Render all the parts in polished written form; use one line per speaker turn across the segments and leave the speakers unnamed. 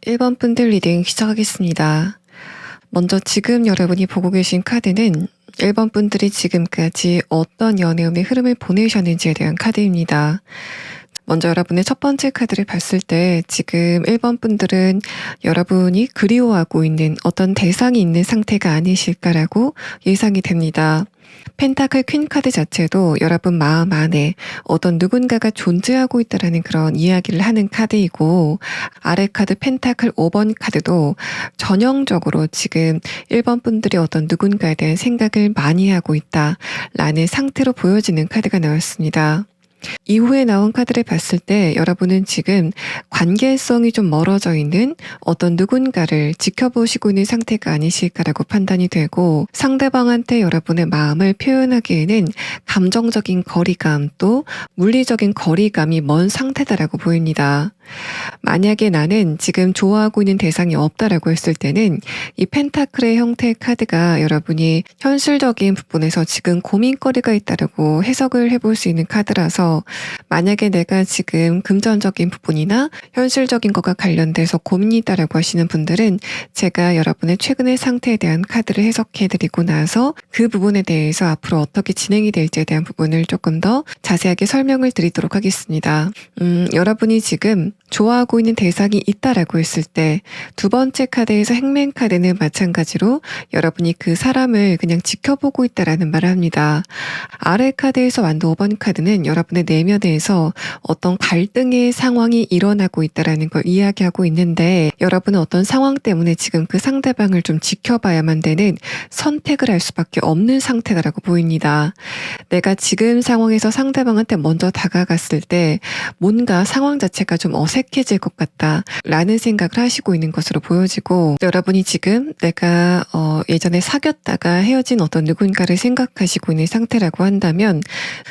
1번 분들 리딩 시작하겠습니다. 먼저 지금 여러분이 보고 계신 카드는 1번 분들이 지금까지 어떤 연애운의 흐름을 보내셨는지에 대한 카드입니다. 먼저 여러분의 첫 번째 카드를 봤을 때 지금 1번 분들은 여러분이 그리워하고 있는 어떤 대상이 있는 상태가 아니실까라고 예상이 됩니다. 펜타클 퀸 카드 자체도 여러분 마음 안에 어떤 누군가가 존재하고 있다는 그런 이야기를 하는 카드이고, 아래 카드 펜타클 5번 카드도 전형적으로 지금 1번 분들이 어떤 누군가에 대한 생각을 많이 하고 있다라는 상태로 보여지는 카드가 나왔습니다. 이후에 나온 카드를 봤을 때 여러분은 지금 관계성이 좀 멀어져 있는 어떤 누군가를 지켜보시고 있는 상태가 아니실까라고 판단이 되고, 상대방한테 여러분의 마음을 표현하기에는 감정적인 거리감 또 물리적인 거리감이 먼 상태다라고 보입니다. 만약에 나는 지금 좋아하고 있는 대상이 없다라고 했을 때는 이 펜타클의 형태의 카드가 여러분이 현실적인 부분에서 지금 고민거리가 있다라고 해석을 해볼 수 있는 카드라서, 만약에 내가 지금 금전적인 부분이나 현실적인 것과 관련돼서 고민이 있다라고 하시는 분들은 제가 여러분의 최근의 상태에 대한 카드를 해석해드리고 나서 그 부분에 대해서 앞으로 어떻게 진행이 될지에 대한 부분을 조금 더 자세하게 설명을 드리도록 하겠습니다. 여러분이 지금 좋아하고 있는 대상이 있다라고 했을 때 두 번째 카드에서 행맨 카드는 마찬가지로 여러분이 그 사람을 그냥 지켜보고 있다라는 말을 합니다. 아래 카드에서 완도 5번 카드는 여러분의 내면에서 어떤 갈등의 상황이 일어나고 있다라는 걸 이야기하고 있는데, 여러분은 어떤 상황 때문에 지금 그 상대방을 좀 지켜봐야만 되는 선택을 할 수밖에 없는 상태다라고 보입니다. 내가 지금 상황에서 상대방한테 먼저 다가갔을 때 뭔가 상황 자체가 좀 어색해질 것 같다라는 생각을 하시고 있는 것으로 보여지고, 여러분이 지금 내가 예전에 사귀었다가 헤어진 어떤 누군가를 생각하시고 있는 상태라고 한다면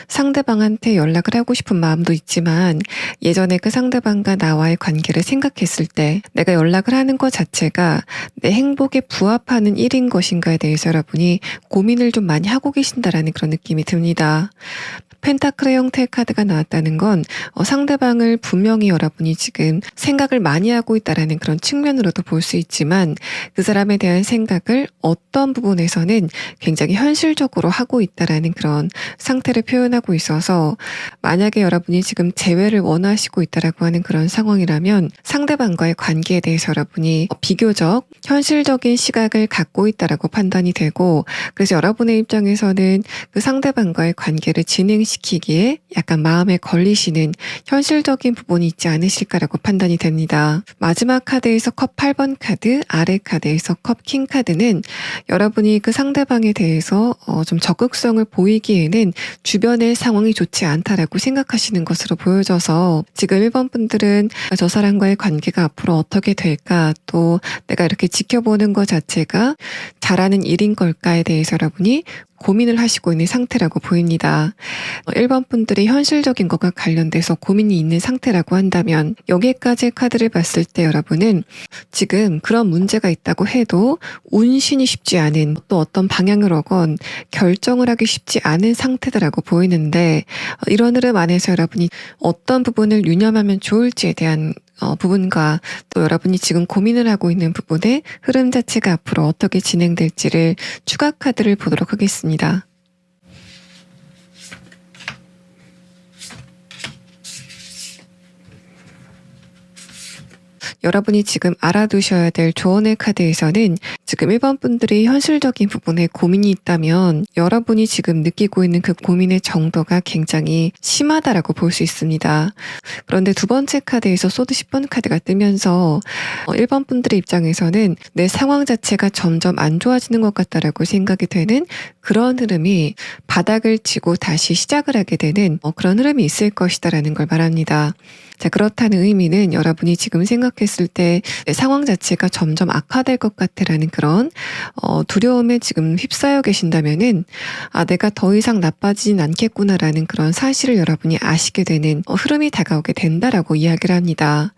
상대방한테 연락을 하고 싶은 마음도 있지만, 예전에 그 상대방과 나와의 관계를 생각했을 때 내가 연락을 하는 것 자체가 내 행복에 부합하는 일인 것인가에 대해서 여러분이 고민을 좀 많이 하고 계신다라는 그런 느낌이 듭니다. 펜타클의 형태의 카드가 나왔다는 건 상대방을 분명히 여러분이 지금 생각을 많이 하고 있다라는 그런 측면으로도 볼 수 있지만, 그 사람에 대한 생각을 어떤 부분에서는 굉장히 현실적으로 하고 있다라는 그런 상태를 표현하고 있어서, 만약에 여러분이 지금 재회를 원하시고 있다라고 하는 그런 상황이라면 상대방과의 관계에 대해서 여러분이 비교적 현실적인 시각을 갖고 있다라고 판단이 되고, 그래서 여러분의 입장에서는 그 상대방과의 관계를 진행시키기에 약간 마음에 걸리시는 현실적인 부분이 있지 않으실까라고 판단이 됩니다. 마지막 카드에서 컵 8번 카드, 아래 카드에서 컵 킹 카드는 여러분이 그 상대방에 대해서 좀 적극성을 보이기에는 주변의 상황이 좋지 않다라고 생각하시는 것으로 보여져서, 지금 1번 분들은 저 사람과의 관계가 앞으로 어떻게 될까, 또 내가 이렇게 지켜보는 것 자체가 잘하는 일인 걸까에 대해서 여러분이 고민을 하시고 있는 상태라고 보입니다. 1번 분들이 현실적인 것과 관련돼서 고민이 있는 상태라고 한다면, 여기까지 카드를 봤을 때 여러분은 지금 그런 문제가 있다고 해도 운신이 쉽지 않은, 또 어떤 방향으로건 결정을 하기 쉽지 않은 상태다라고 보이는데, 이런 흐름 안에서 여러분이 어떤 부분을 유념하면 좋을지에 대한 부분과 또 여러분이 지금 고민을 하고 있는 부분의 흐름 자체가 앞으로 어떻게 진행될지를 추가 카드를 보도록 하겠습니다. 여러분이 지금 알아두셔야 될 조언의 카드에서는 지금 1번 분들이 현실적인 부분에 고민이 있다면 여러분이 지금 느끼고 있는 그 고민의 정도가 굉장히 심하다라고 볼 수 있습니다. 그런데 두 번째 카드에서 소드 10번 카드가 뜨면서 1번 분들의 입장에서는 내 상황 자체가 점점 안 좋아지는 것 같다라고 생각이 되는 그런 흐름이 바닥을 치고 다시 시작을 하게 되는 그런 흐름이 있을 것이다라는 걸 말합니다. 자, 그렇다는 의미는 여러분이 지금 생각했을 때 내 상황 자체가 점점 악화될 것 같다라는 그런 그런 두려움에 지금 휩싸여 계신다면은 내가 더 이상 나빠지진 않겠구나라는 그런 사실을 여러분이 아시게 되는 흐름이 다가오게 된다라고 이야기를 합니다.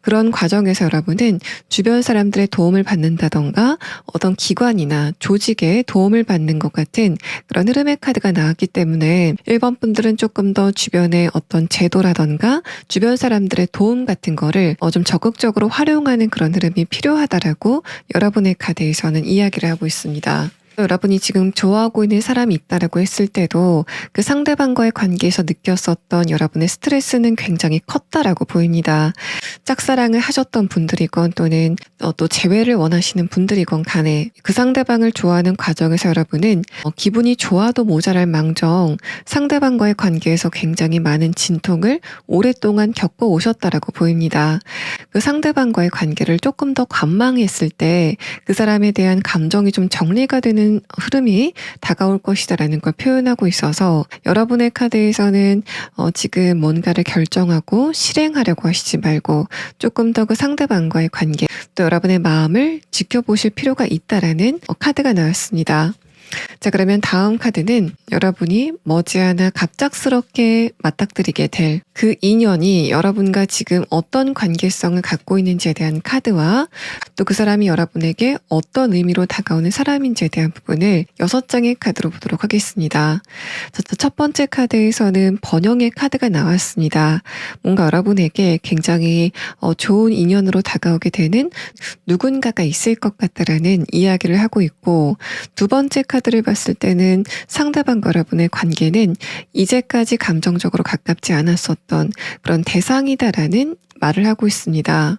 그런 과정에서 여러분은 주변 사람들의 도움을 받는다던가 어떤 기관이나 조직의 도움을 받는 것 같은 그런 흐름의 카드가 나왔기 때문에 1번 분들은 조금 더 주변의 어떤 제도라던가 주변 사람들의 도움 같은 거를 좀 적극적으로 활용하는 그런 흐름이 필요하다라고 여러분의 카드에서는 이야기를 하고 있습니다. 여러분이 지금 좋아하고 있는 사람이 있다라고 했을 때도 그 상대방과의 관계에서 느꼈었던 여러분의 스트레스는 굉장히 컸다라고 보입니다. 짝사랑을 하셨던 분들이건 또는 또 재회를 원하시는 분들이건 간에 그 상대방을 좋아하는 과정에서 여러분은 기분이 좋아도 모자랄 망정 상대방과의 관계에서 굉장히 많은 진통을 오랫동안 겪어 오셨다라고 보입니다. 그 상대방과의 관계를 조금 더 관망했을 때 그 사람에 대한 감정이 좀 정리가 되는 흐름이 다가올 것이다라는 걸 표현하고 있어서 여러분의 카드에서는 지금 뭔가를 결정하고 실행하려고 하시지 말고 조금 더 그 상대방과의 관계 또 여러분의 마음을 지켜보실 필요가 있다라는 카드가 나왔습니다. 자, 그러면 다음 카드는 여러분이 머지않아 갑작스럽게 맞닥뜨리게 될 그 인연이 여러분과 지금 어떤 관계성을 갖고 있는지에 대한 카드와 또 그 사람이 여러분에게 어떤 의미로 다가오는 사람인지에 대한 부분을 6장의 카드로 보도록 하겠습니다. 첫 번째 카드에서는 번영의 카드가 나왔습니다. 뭔가 여러분에게 굉장히 좋은 인연으로 다가오게 되는 누군가가 있을 것 같다라는 이야기를 하고 있고, 두 번째 카드를 봤을 때는 상대방과 여러분의 관계는 이제까지 감정적으로 가깝지 않았었던 그런 대상이다라는 말을 하고 있습니다.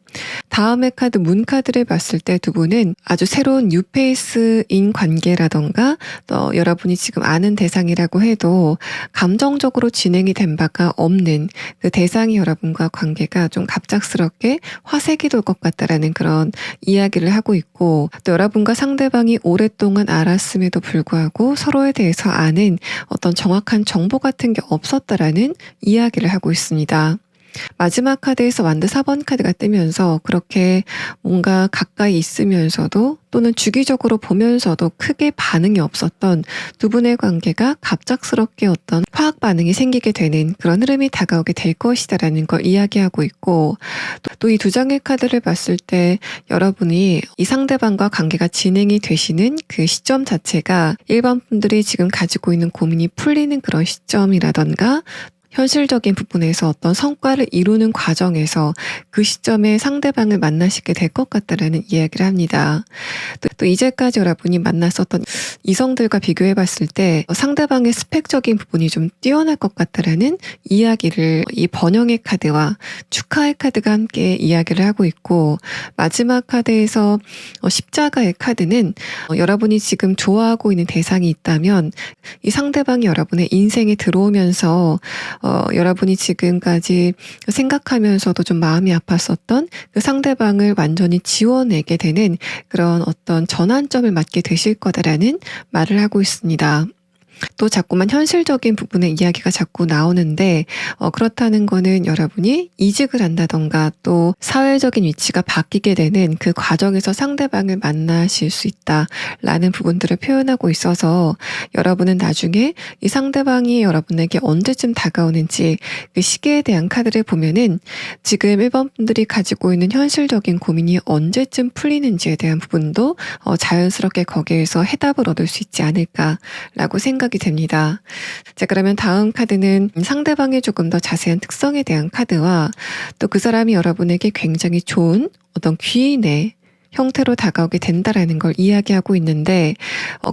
다음의 카드 문 카드를 봤을 때 두 분은 아주 새로운 뉴페이스인 관계라던가 또 여러분이 지금 아는 대상이라고 해도 감정적으로 진행이 된 바가 없는 그 대상이 여러분과 관계가 좀 갑작스럽게 화색이 돌 것 같다라는 그런 이야기를 하고 있고, 또 여러분과 상대방이 오랫동안 알았음에도 불구하고 서로에 대해서 아는 어떤 정확한 정보 같은 게 없었다라는 이야기를 하고 있습니다. 마지막 카드에서 완드 4번 카드가 뜨면서 그렇게 뭔가 가까이 있으면서도 또는 주기적으로 보면서도 크게 반응이 없었던 두 분의 관계가 갑작스럽게 어떤 화학 반응이 생기게 되는 그런 흐름이 다가오게 될 것이다라는 걸 이야기하고 있고, 또 이 두 장의 카드를 봤을 때 여러분이 이 상대방과 관계가 진행이 되시는 그 시점 자체가 1번 분들이 지금 가지고 있는 고민이 풀리는 그런 시점이라던가 현실적인 부분에서 어떤 성과를 이루는 과정에서 그 시점에 상대방을 만나시게 될 것 같다라는 이야기를 합니다. 또 이제까지 여러분이 만났었던 이성들과 비교해 봤을 때 상대방의 스펙적인 부분이 좀 뛰어날 것 같다라는 이야기를 이 번영의 카드와 축하의 카드가 함께 이야기를 하고 있고, 마지막 카드에서 십자가의 카드는 여러분이 지금 좋아하고 있는 대상이 있다면 이 상대방이 여러분의 인생에 들어오면서 여러분이 지금까지 생각하면서도 좀 마음이 아팠었던 그 상대방을 완전히 지워내게 되는 그런 어떤 전환점을 맞게 되실 거다라는 말을 하고 있습니다. 또 자꾸만 현실적인 부분의 이야기가 자꾸 나오는데 그렇다는 거는 여러분이 이직을 한다던가 또 사회적인 위치가 바뀌게 되는 그 과정에서 상대방을 만나실 수 있다라는 부분들을 표현하고 있어서 여러분은 나중에 이 상대방이 여러분에게 언제쯤 다가오는지 그 시기에 대한 카드를 보면은 지금 1번 분들이 가지고 있는 현실적인 고민이 언제쯤 풀리는지에 대한 부분도 자연스럽게 거기에서 해답을 얻을 수 있지 않을까라고 생각이 됩니다. 자, 그러면 다음 카드는 상대방의 조금 더 자세한 특성에 대한 카드와 또 그 사람이 여러분에게 굉장히 좋은 어떤 귀인의 형태로 다가오게 된다라는 걸 이야기하고 있는데,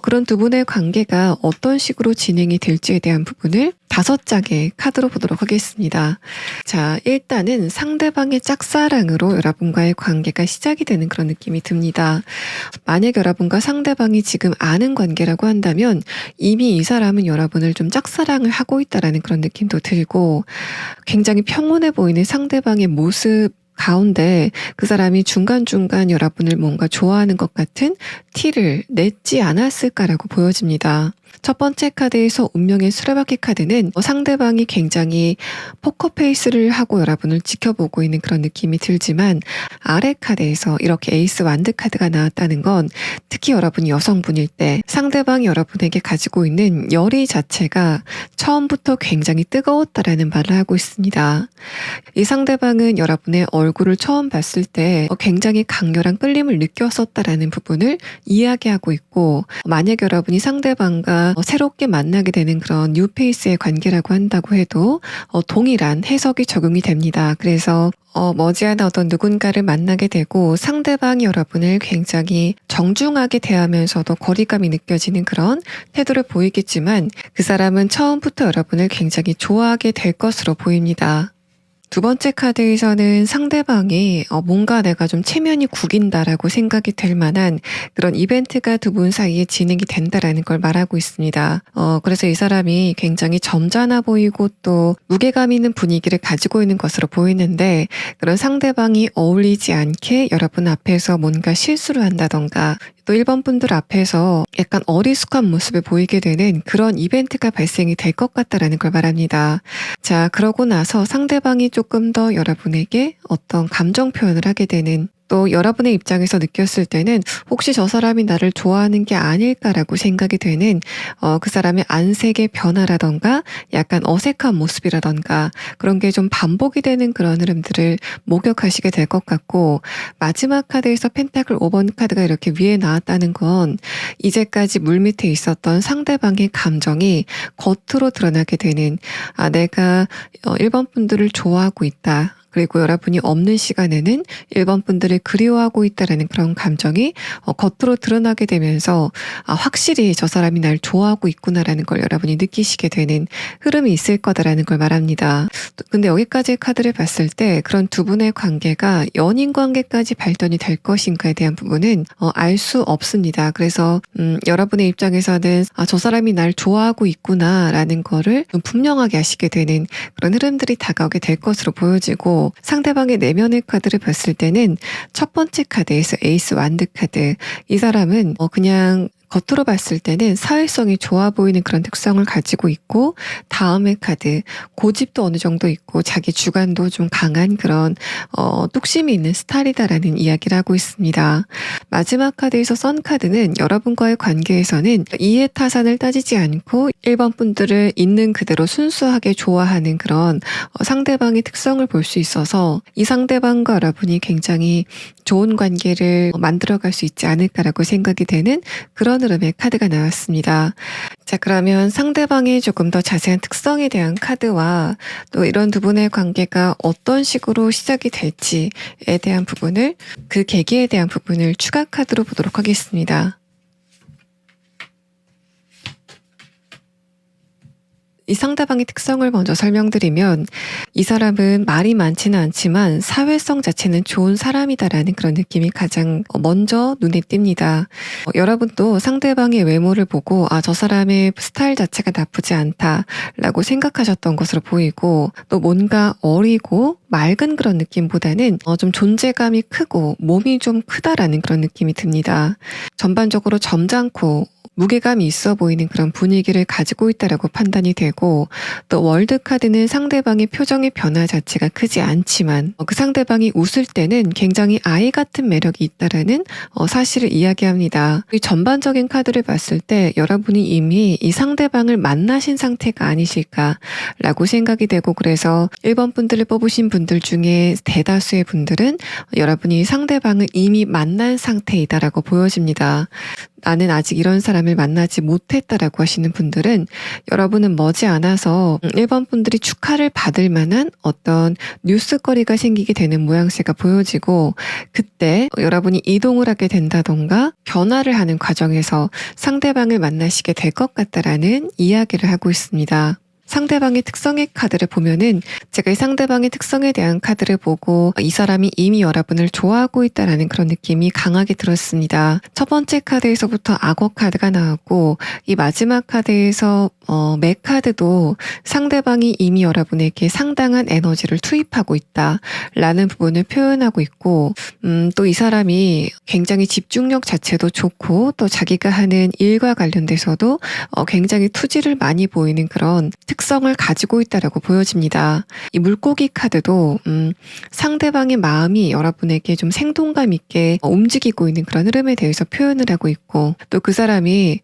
그런 두 분의 관계가 어떤 식으로 진행이 될지에 대한 부분을 5장의 카드로 보도록 하겠습니다. 자, 일단은 상대방의 짝사랑으로 여러분과의 관계가 시작이 되는 그런 느낌이 듭니다. 만약 여러분과 상대방이 지금 아는 관계라고 한다면 이미 이 사람은 여러분을 좀 짝사랑을 하고 있다라는 그런 느낌도 들고, 굉장히 평온해 보이는 상대방의 모습 가운데 그 사람이 중간중간 여러분을 뭔가 좋아하는 것 같은 티를 냈지 않았을까라고 보여집니다. 첫 번째 카드에서 운명의 수레바퀴 카드는 상대방이 굉장히 포커페이스를 하고 여러분을 지켜보고 있는 그런 느낌이 들지만, 아래 카드에서 이렇게 에이스 완드 카드가 나왔다는 건 특히 여러분이 여성분일 때 상대방이 여러분에게 가지고 있는 열의 자체가 처음부터 굉장히 뜨거웠다라는 말을 하고 있습니다. 이 상대방은 여러분의 얼굴을 처음 봤을 때 굉장히 강렬한 끌림을 느꼈었다라는 부분을 이야기하고 있고, 만약 여러분이 상대방과 새롭게 만나게 되는 그런 뉴페이스의 관계라고 한다고 해도 동일한 해석이 적용이 됩니다. 그래서 머지않아 어떤 누군가를 만나게 되고 상대방이 여러분을 굉장히 정중하게 대하면서도 거리감이 느껴지는 그런 태도를 보이겠지만, 그 사람은 처음부터 여러분을 굉장히 좋아하게 될 것으로 보입니다. 두 번째 카드에서는 상대방이 뭔가 내가 좀 체면이 구긴다라고 생각이 될 만한 그런 이벤트가 두 분 사이에 진행이 된다라는 걸 말하고 있습니다. 그래서 이 사람이 굉장히 점잖아 보이고 또 무게감 있는 분위기를 가지고 있는 것으로 보이는데, 그런 상대방이 어울리지 않게 여러분 앞에서 뭔가 실수를 한다던가 또 1번 분들 앞에서 약간 어리숙한 모습을 보이게 되는 그런 이벤트가 발생이 될 것 같다라는 걸 말합니다. 자, 그러고 나서 상대방이 조금 더 여러분에게 어떤 감정 표현을 하게 되는, 또 여러분의 입장에서 느꼈을 때는 혹시 저 사람이 나를 좋아하는 게 아닐까라고 생각이 되는 그 사람의 안색의 변화라던가 약간 어색한 모습이라던가 그런 게 좀 반복이 되는 그런 흐름들을 목격하시게 될 것 같고, 마지막 카드에서 펜타클 5번 카드가 이렇게 위에 나왔다는 건 이제까지 물밑에 있었던 상대방의 감정이 겉으로 드러나게 되는, 내가 1번 분들을 좋아하고 있다, 그리고 여러분이 없는 시간에는 1번 분들을 그리워하고 있다라는 그런 감정이 겉으로 드러나게 되면서 확실히 저 사람이 날 좋아하고 있구나라는 걸 여러분이 느끼시게 되는 흐름이 있을 거다라는 걸 말합니다. 근데 여기까지 카드를 봤을 때 그런 두 분의 관계가 연인 관계까지 발전이 될 것인가에 대한 부분은 알 수 없습니다. 그래서 여러분의 입장에서는 저 사람이 날 좋아하고 있구나라는 거를 좀 분명하게 하시게 되는 그런 흐름들이 다가오게 될 것으로 보여지고, 상대방의 내면의 카드를 봤을 때는 첫 번째 카드에서 에이스 완드 카드, 이 사람은 그냥 겉으로 봤을 때는 사회성이 좋아 보이는 그런 특성을 가지고 있고, 다음의 카드 고집도 어느 정도 있고 자기 주관도 좀 강한 그런 뚝심이 있는 스타일이다라는 이야기를 하고 있습니다. 마지막 카드에서 선 카드는 여러분과의 관계에서는 이해타산을 따지지 않고 1번 분들을 있는 그대로 순수하게 좋아하는 그런 상대방의 특성을 볼 수 있어서 이 상대방과 여러분이 굉장히 좋은 관계를 만들어갈 수 있지 않을까라고 생각이 되는 그런 흐름의 카드가 나왔습니다. 자, 그러면 상대방의 조금 더 자세한 특성에 대한 카드와 또 이런 두 분의 관계가 어떤 식으로 시작이 될지에 대한 부분을, 그 계기에 대한 부분을 추가 카드로 보도록 하겠습니다. 이 상대방의 특성을 먼저 설명드리면, 이 사람은 말이 많지는 않지만 사회성 자체는 좋은 사람이다라는 그런 느낌이 가장 먼저 눈에 띕니다. 여러분도 상대방의 외모를 보고 저 사람의 스타일 자체가 나쁘지 않다라고 생각하셨던 것으로 보이고, 또 뭔가 어리고 맑은 그런 느낌보다는 좀 존재감이 크고 몸이 좀 크다라는 그런 느낌이 듭니다. 전반적으로 점잖고 무게감이 있어 보이는 그런 분위기를 가지고 있다라고 판단이 되고, 또 월드 카드는 상대방의 표정의 변화 자체가 크지 않지만 그 상대방이 웃을 때는 굉장히 아이 같은 매력이 있다라는 사실을 이야기합니다. 이 전반적인 카드를 봤을 때 여러분이 이미 이 상대방을 만나신 상태가 아니실까라고 생각이 되고, 그래서 1번 분들을 뽑으신 분들 중에 대다수의 분들은 여러분이 이 상대방을 이미 만난 상태이다라고 보여집니다. 나는 아직 이런 사람을 만나지 못했다라고 하시는 분들은 여러분은 머지않아서 1번 분들이 축하를 받을 만한 어떤 뉴스거리가 생기게 되는 모양새가 보여지고, 그때 여러분이 이동을 하게 된다던가 변화를 하는 과정에서 상대방을 만나시게 될 것 같다라는 이야기를 하고 있습니다. 상대방의 특성의 카드를 보면은 제가 이 상대방의 특성에 대한 카드를 보고 이 사람이 이미 여러분을 좋아하고 있다라는 그런 느낌이 강하게 들었습니다. 첫 번째 카드에서부터 악어 카드가 나왔고 이 마지막 카드에서 매 카드도 상대방이 이미 여러분에게 상당한 에너지를 투입하고 있다라는 부분을 표현하고 있고 또 이 사람이 굉장히 집중력 자체도 좋고 또 자기가 하는 일과 관련돼서도 굉장히 투지를 많이 보이는 그런 특성을 가지고 있다라고 보여집니다. 이 물고기 카드도 상대방의 마음이 여러분에게 좀 생동감 있게 움직이고 있는 그런 흐름에 대해서 표현을 하고 있고 또 그 사람이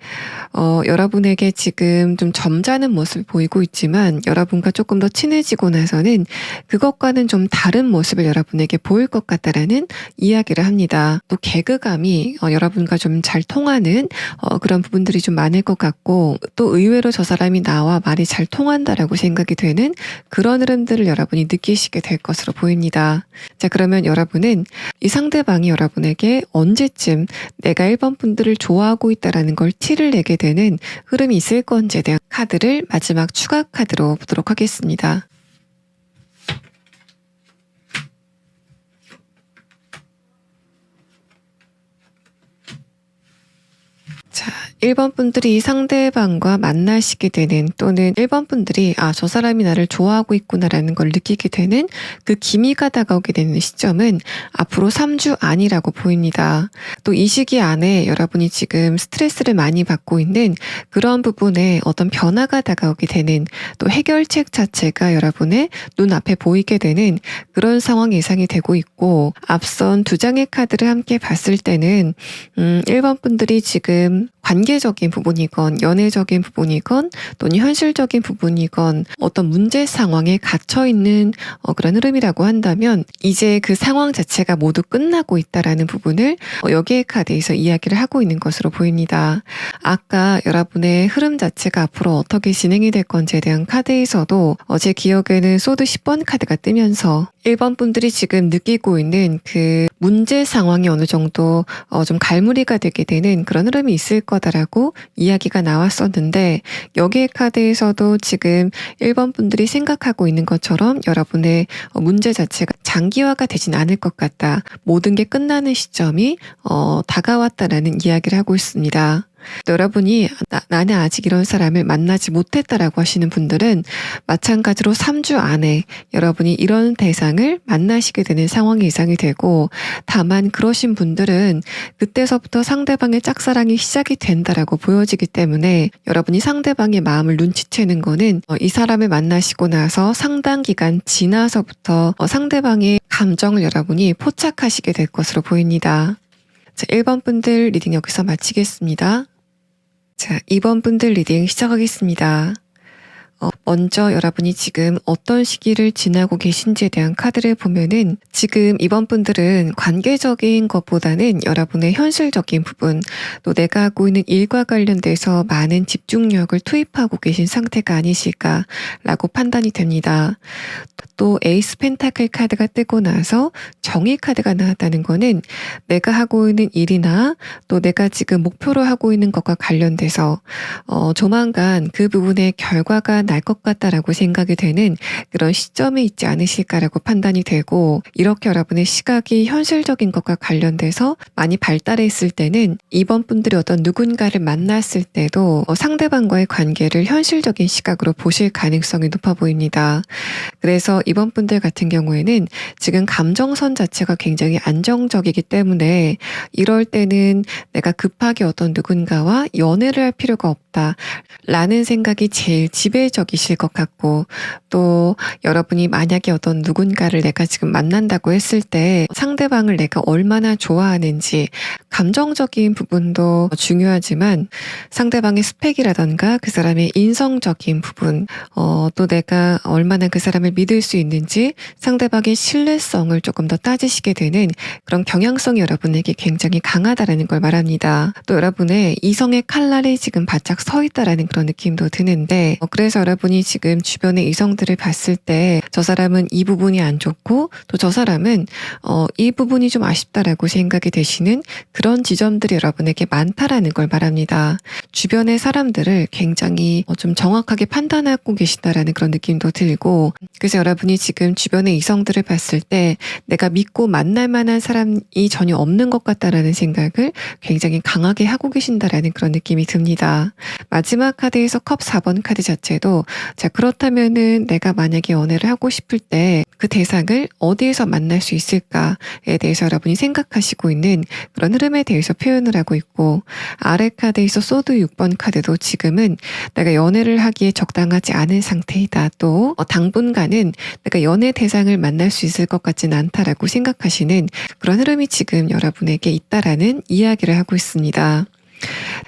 여러분에게 지금 좀 점잖은 모습을 보이고 있지만 여러분과 조금 더 친해지고 나서는 그것과는 좀 다른 모습을 여러분에게 보일 것 같다라는 이야기를 합니다. 또 개그감이 여러분과 좀 잘 통하는 그런 부분들이 좀 많을 것 같고 또 의외로 저 사람이 나와 말이 잘 통한다라고 생각이 되는 그런 흐름들을 여러분이 느끼시게 될 것으로 보입니다. 자, 그러면 여러분은 이 상대방이 여러분에게 언제쯤 내가 1번 분들을 좋아하고 있다라는 걸 티를 내게 되는 흐름이 있을 건지에 대한 카드를 마지막 추가 카드로 보도록 하겠습니다. 자, 1번 분들이 이 상대방과 만나시게 되는 또는 1번 분들이 저 사람이 나를 좋아하고 있구나라는 걸 느끼게 되는 그 기미가 다가오게 되는 시점은 앞으로 3주 안이라고 보입니다. 또 이 시기 안에 여러분이 지금 스트레스를 많이 받고 있는 그런 부분에 어떤 변화가 다가오게 되는 또 해결책 자체가 여러분의 눈앞에 보이게 되는 그런 상황이 예상이 되고 있고 앞선 두 장의 카드를 함께 봤을 때는 1번 분들이 지금 관계적인 부분이건 연애적인 부분이건 또는 현실적인 부분이건 어떤 문제 상황에 갇혀있는 그런 흐름이라고 한다면 이제 그 상황 자체가 모두 끝나고 있다라는 부분을 여기의 카드에서 이야기를 하고 있는 것으로 보입니다. 아까 여러분의 흐름 자체가 앞으로 어떻게 진행이 될 건지에 대한 카드에서도 제 기억에는 소드 10번 카드가 뜨면서 1번 분들이 지금 느끼고 있는 그 문제 상황이 어느 정도 좀 갈무리가 되게 되는 그런 흐름이 있을 거다라고 이야기가 나왔었는데 여기의 카드에서도 지금 1번 분들이 생각하고 있는 것처럼 여러분의 문제 자체가 장기화가 되진 않을 것 같다. 모든 게 끝나는 시점이 다가왔다라는 이야기를 하고 있습니다. 여러분이 나는 아직 이런 사람을 만나지 못했다라고 하시는 분들은 마찬가지로 3주 안에 여러분이 이런 대상을 만나시게 되는 상황이 예상이 되고 다만 그러신 분들은 그때서부터 상대방의 짝사랑이 시작이 된다라고 보여지기 때문에 여러분이 상대방의 마음을 눈치채는 거는 이 사람을 만나시고 나서 상당 기간 지나서부터 상대방의 감정을 여러분이 포착하시게 될 것으로 보입니다. 자, 1번 분들 리딩 여기서 마치겠습니다. 자, 2번 분들 리딩 시작하겠습니다. 먼저 여러분이 지금 어떤 시기를 지나고 계신지에 대한 카드를 보면은 지금 2번 분들은 관계적인 것보다는 여러분의 현실적인 부분 또 내가 하고 있는 일과 관련돼서 많은 집중력을 투입하고 계신 상태가 아니실까라고 판단이 됩니다. 또 에이스 펜타클 카드가 뜨고 나서 정의 카드가 나왔다는 거는 내가 하고 있는 일이나 또 내가 지금 목표로 하고 있는 것과 관련돼서 조만간 그 부분의 결과가 날 것 같다라고 생각이 되는 그런 시점에 있지 않으실까라고 판단이 되고 이렇게 여러분의 시각이 현실적인 것과 관련돼서 많이 발달해 있을 때는 이번 분들이 어떤 누군가를 만났을 때도 상대방과의 관계를 현실적인 시각으로 보실 가능성이 높아 보입니다. 그래서 이번 분들 같은 경우에는 지금 감정선 자체가 굉장히 안정적이기 때문에 이럴 때는 내가 급하게 어떤 누군가와 연애를 할 필요가 없다라는 생각이 제일 지배적이실 것 같고 또 여러분이 만약에 어떤 누군가를 내가 지금 만난다고 했을 때 상대방을 내가 얼마나 좋아하는지 감정적인 부분도 중요하지만 상대방의 스펙이라던가 그 사람의 인성적인 부분 또 내가 얼마나 그 사람을 믿을 수 있는지 상대방의 신뢰성을 조금 더 따지시게 되는 그런 경향성이 여러분에게 굉장히 강하다라는 걸 말합니다. 또 여러분의 이성의 칼날이 지금 바짝 딱 서 있다라는 그런 느낌도 드는데 그래서 여러분이 지금 주변의 이성들을 봤을 때 저 사람은 이 부분이 안 좋고 또 저 사람은 이 부분이 좀 아쉽다라고 생각이 되시는 그런 지점들이 여러분에게 많다라는 걸 말합니다. 주변의 사람들을 굉장히 좀 정확하게 판단하고 계시다라는 그런 느낌도 들고 그래서 여러분이 지금 주변의 이성들을 봤을 때 내가 믿고 만날 만한 사람이 전혀 없는 것 같다라는 생각을 굉장히 강하게 하고 계신다라는 그런 느낌이 듭니다. 마지막 카드에서 컵 4번 카드 자체도 자 그렇다면은 내가 만약에 연애를 하고 싶을 때 그 대상을 어디에서 만날 수 있을까에 대해서 여러분이 생각하시고 있는 그런 흐름에 대해서 표현을 하고 있고 아래 카드에서 소드 6번 카드도 지금은 내가 연애를 하기에 적당하지 않은 상태이다. 또 당분간은 내가 연애 대상을 만날 수 있을 것 같진 않다라고 생각하시는 그런 흐름이 지금 여러분에게 있다라는 이야기를 하고 있습니다.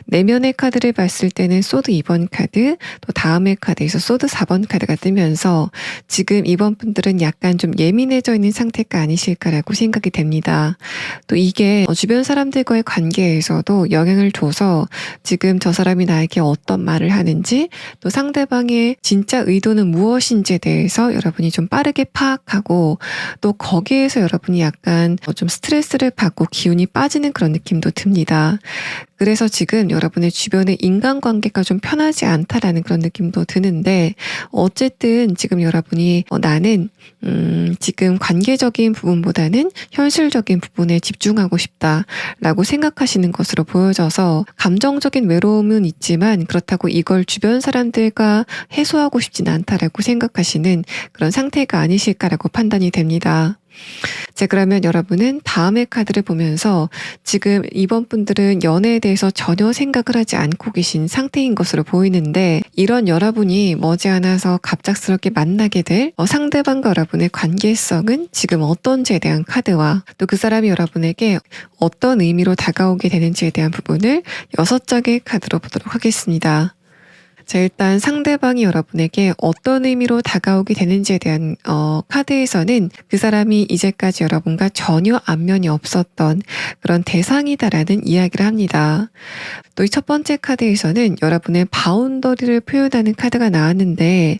내면의 카드를 봤을 때는 소드 2번 카드, 또 다음의 카드에서 소드 4번 카드가 뜨면서 지금 이번 분들은 약간 좀 예민해져 있는 상태가 아니실까라고 생각이 됩니다. 또 이게 주변 사람들과의 관계에서도 영향을 줘서 지금 저 사람이 나에게 어떤 말을 하는지 또 상대방의 진짜 의도는 무엇인지에 대해서 여러분이 좀 빠르게 파악하고 또 거기에서 여러분이 약간 좀 스트레스를 받고 기운이 빠지는 그런 느낌도 듭니다. 그래서 지금 여러분의 주변의 인간관계가 좀 편하지 않다라는 그런 느낌도 드는데 어쨌든 지금 여러분이 나는 지금 관계적인 부분보다는 현실적인 부분에 집중하고 싶다라고 생각하시는 것으로 보여져서 감정적인 외로움은 있지만 그렇다고 이걸 주변 사람들과 해소하고 싶진 않다라고 생각하시는 그런 상태가 아니실까라고 판단이 됩니다. 자, 그러면 여러분은 다음의 카드를 보면서 지금 이번 분들은 연애에 대해서 전혀 생각을 하지 않고 계신 상태인 것으로 보이는데 이런 여러분이 머지않아서 갑작스럽게 만나게 될 상대방과 여러분의 관계성은 지금 어떤지에 대한 카드와 또 그 사람이 여러분에게 어떤 의미로 다가오게 되는지에 대한 부분을 6장의 카드로 보도록 하겠습니다. 자, 일단 상대방이 여러분에게 어떤 의미로 다가오게 되는지에 대한 카드에서는 그 사람이 이제까지 여러분과 전혀 안면이 없었던 그런 대상이다라는 이야기를 합니다. 또 이 첫 번째 카드에서는 여러분의 바운더리를 표현하는 카드가 나왔는데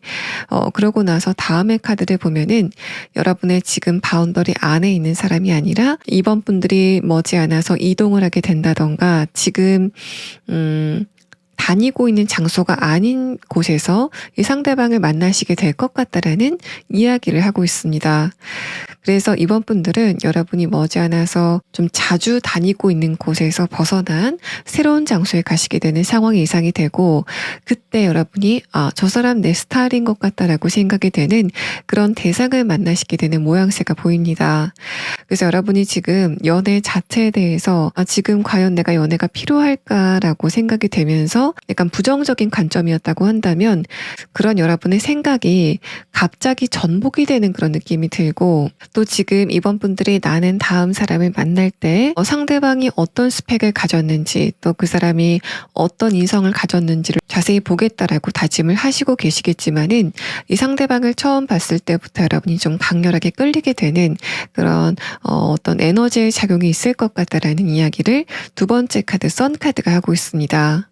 그러고 나서 다음의 카드를 보면은 여러분의 지금 바운더리 안에 있는 사람이 아니라 이번 분들이 머지않아서 이동을 하게 된다던가 지금 다니고 있는 장소가 아닌 곳에서 이 상대방을 만나시게 될 것 같다라는 이야기를 하고 있습니다. 그래서 이번 분들은 여러분이 머지않아서 좀 자주 다니고 있는 곳에서 벗어난 새로운 장소에 가시게 되는 상황이 예상이 되고 그때 여러분이 저 사람 내 스타일인 것 같다라고 생각이 되는 그런 대상을 만나시게 되는 모양새가 보입니다. 그래서 여러분이 지금 연애 자체에 대해서 지금 과연 내가 연애가 필요할까라고 생각이 되면서 약간 부정적인 관점이었다고 한다면 그런 여러분의 생각이 갑자기 전복이 되는 그런 느낌이 들고 또 지금 이번 분들이 나는 다음 사람을 만날 때 상대방이 어떤 스펙을 가졌는지 또 그 사람이 어떤 인성을 가졌는지를 자세히 보겠다라고 다짐을 하시고 계시겠지만은 이 상대방을 처음 봤을 때부터 여러분이 좀 강렬하게 끌리게 되는 그런 어떤 에너지의 작용이 있을 것 같다라는 이야기를 두 번째 카드 선 카드가 하고 있습니다.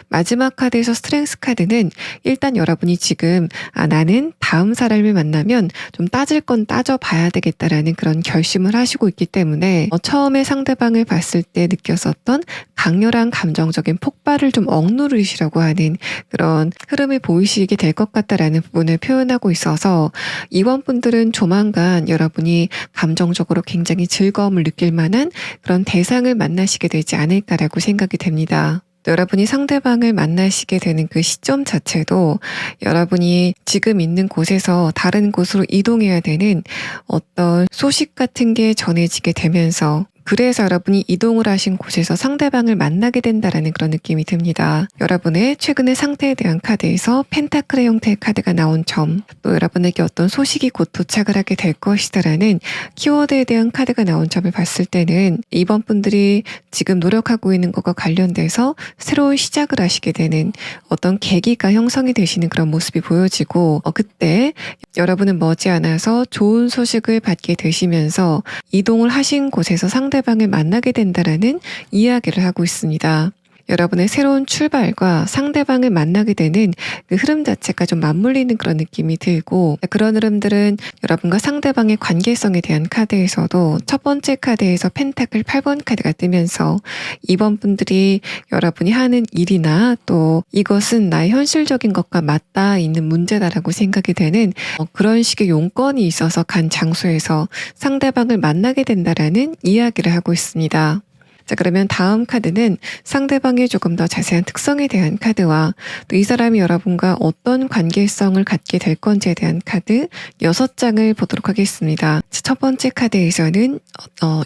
마지막 카드에서 스트렝스 카드는 일단 여러분이 지금 나는 다음 사람을 만나면 좀 따질 건 따져봐야 되겠다라는 그런 결심을 하시고 있기 때문에 처음에 상대방을 봤을 때 느꼈었던 강렬한 감정적인 폭발을 좀 억누르시라고 하는 그런 흐름을 보이시게 될 것 같다라는 부분을 표현하고 있어서 이번 분들은 조만간 여러분이 감정적으로 굉장히 즐거움을 느낄 만한 그런 대상을 만나시게 되지 않을까라고 생각이 됩니다. 여러분이 상대방을 만나시게 되는 그 시점 자체도 여러분이 지금 있는 곳에서 다른 곳으로 이동해야 되는 어떤 소식 같은 게 전해지게 되면서 그래서 여러분이 이동을 하신 곳에서 상대방을 만나게 된다라는 그런 느낌이 듭니다. 여러분의 최근의 상태에 대한 카드에서 펜타클의 형태의 카드가 나온 점, 또 여러분에게 어떤 소식이 곧 도착을 하게 될 것이다라는 키워드에 대한 카드가 나온 점을 봤을 때는 이번 분들이 지금 노력하고 있는 것과 관련돼서 새로운 시작을 하시게 되는 어떤 계기가 형성이 되시는 그런 모습이 보여지고 그때 여러분은 머지않아서 좋은 소식을 받게 되시면서 이동을 하신 곳에서 상대방을 만나게 된다라는 이야기를 하고 있습니다. 여러분의 새로운 출발과 상대방을 만나게 되는 그 흐름 자체가 좀 맞물리는 그런 느낌이 들고, 그런 흐름들은 여러분과 상대방의 관계성에 대한 카드에서도 첫 번째 카드에서 펜타클 8번 카드가 뜨면서 이번 분들이 여러분이 하는 일이나 또 이것은 나의 현실적인 것과 맞닿아 있는 문제다라고 생각이 되는 그런 식의 용건이 있어서 간 장소에서 상대방을 만나게 된다라는 이야기를 하고 있습니다. 자, 그러면 다음 카드는 상대방의 조금 더 자세한 특성에 대한 카드와 또 이 사람이 여러분과 어떤 관계성을 갖게 될 건지에 대한 카드 6장을 보도록 하겠습니다. 첫 번째 카드에서는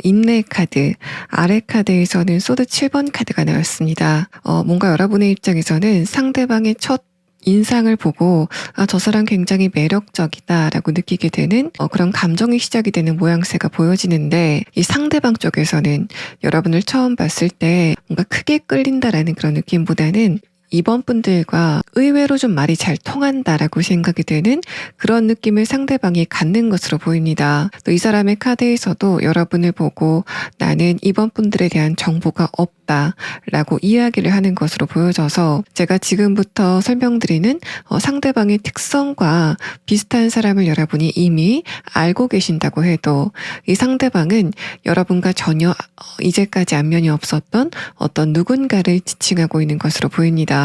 인내 카드, 아래 카드에서는 소드 7번 카드가 나왔습니다. 뭔가 여러분의 입장에서는 상대방의 첫 인상을 보고 저 사람 굉장히 매력적이다라고 느끼게 되는 그런 감정이 시작이 되는 모양새가 보여지는데, 이 상대방 쪽에서는 여러분을 처음 봤을 때 뭔가 크게 끌린다라는 그런 느낌보다는 이번 분들과 의외로 좀 말이 잘 통한다라고 생각이 되는 그런 느낌을 상대방이 갖는 것으로 보입니다. 또 이 사람의 카드에서도 여러분을 보고 나는 이번 분들에 대한 정보가 없다라고 이야기를 하는 것으로 보여져서, 제가 지금부터 설명드리는 상대방의 특성과 비슷한 사람을 여러분이 이미 알고 계신다고 해도 이 상대방은 여러분과 전혀 이제까지 안면이 없었던 어떤 누군가를 지칭하고 있는 것으로 보입니다.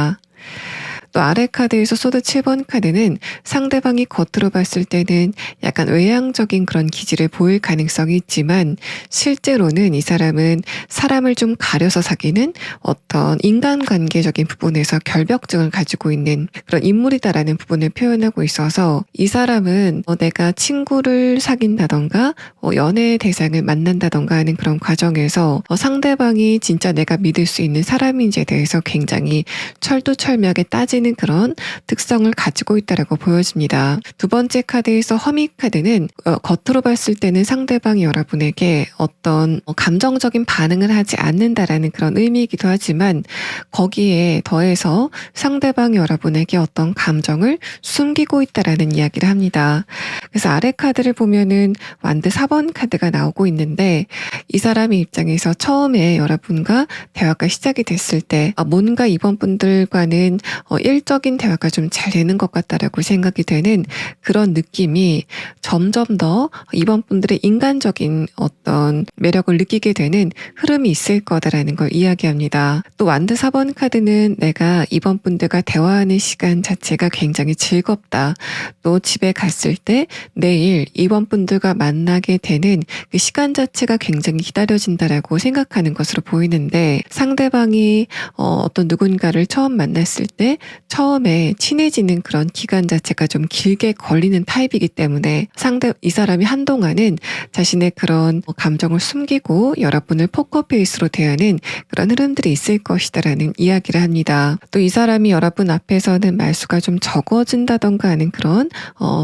또 아래 카드에서 소드 7번 카드는 상대방이 겉으로 봤을 때는 약간 외향적인 그런 기질을 보일 가능성이 있지만 실제로는 이 사람은 사람을 좀 가려서 사귀는 어떤 인간관계적인 부분에서 결벽증을 가지고 있는 그런 인물이다라는 부분을 표현하고 있어서, 이 사람은 내가 친구를 사귄다던가 연애 대상을 만난다던가 하는 그런 과정에서 상대방이 진짜 내가 믿을 수 있는 사람인지에 대해서 굉장히 철두철미하게 따지는 그런 특성을 가지고 있다라고 보여집니다. 두 번째 카드에서 허미 카드는 겉으로 봤을 때는 상대방이 여러분에게 어떤 감정적인 반응을 하지 않는다라는 그런 의미이기도 하지만 거기에 더해서 상대방이 여러분에게 어떤 감정을 숨기고 있다라는 이야기를 합니다. 그래서 아래 카드를 보면은 완드 4번 카드가 나오고 있는데, 이 사람의 입장에서 처음에 여러분과 대화가 시작이 됐을 때 뭔가 이번 분들과는 일적인 대화가 좀 잘 되는 것 같다라고 생각이 되는 그런 느낌이 점점 더 이번 분들의 인간적인 어떤 매력을 느끼게 되는 흐름이 있을 거다라는 걸 이야기합니다. 또 완드 4번 카드는 내가 이번 분들과 대화하는 시간 자체가 굉장히 즐겁다. 또 집에 갔을 때 내일 이번 분들과 만나게 되는 그 시간 자체가 굉장히 기다려진다라고 생각하는 것으로 보이는데, 상대방이 어떤 누군가를 처음 만났을 때 처음에 친해지는 그런 기간 자체가 좀 길게 걸리는 타입이기 때문에 이 사람이 한동안은 자신의 그런 감정을 숨기고 여러분을 포커페이스로 대하는 그런 흐름들이 있을 것이다라는 이야기를 합니다. 또 이 사람이 여러분 앞에서는 말수가 좀 적어진다던가 하는 그런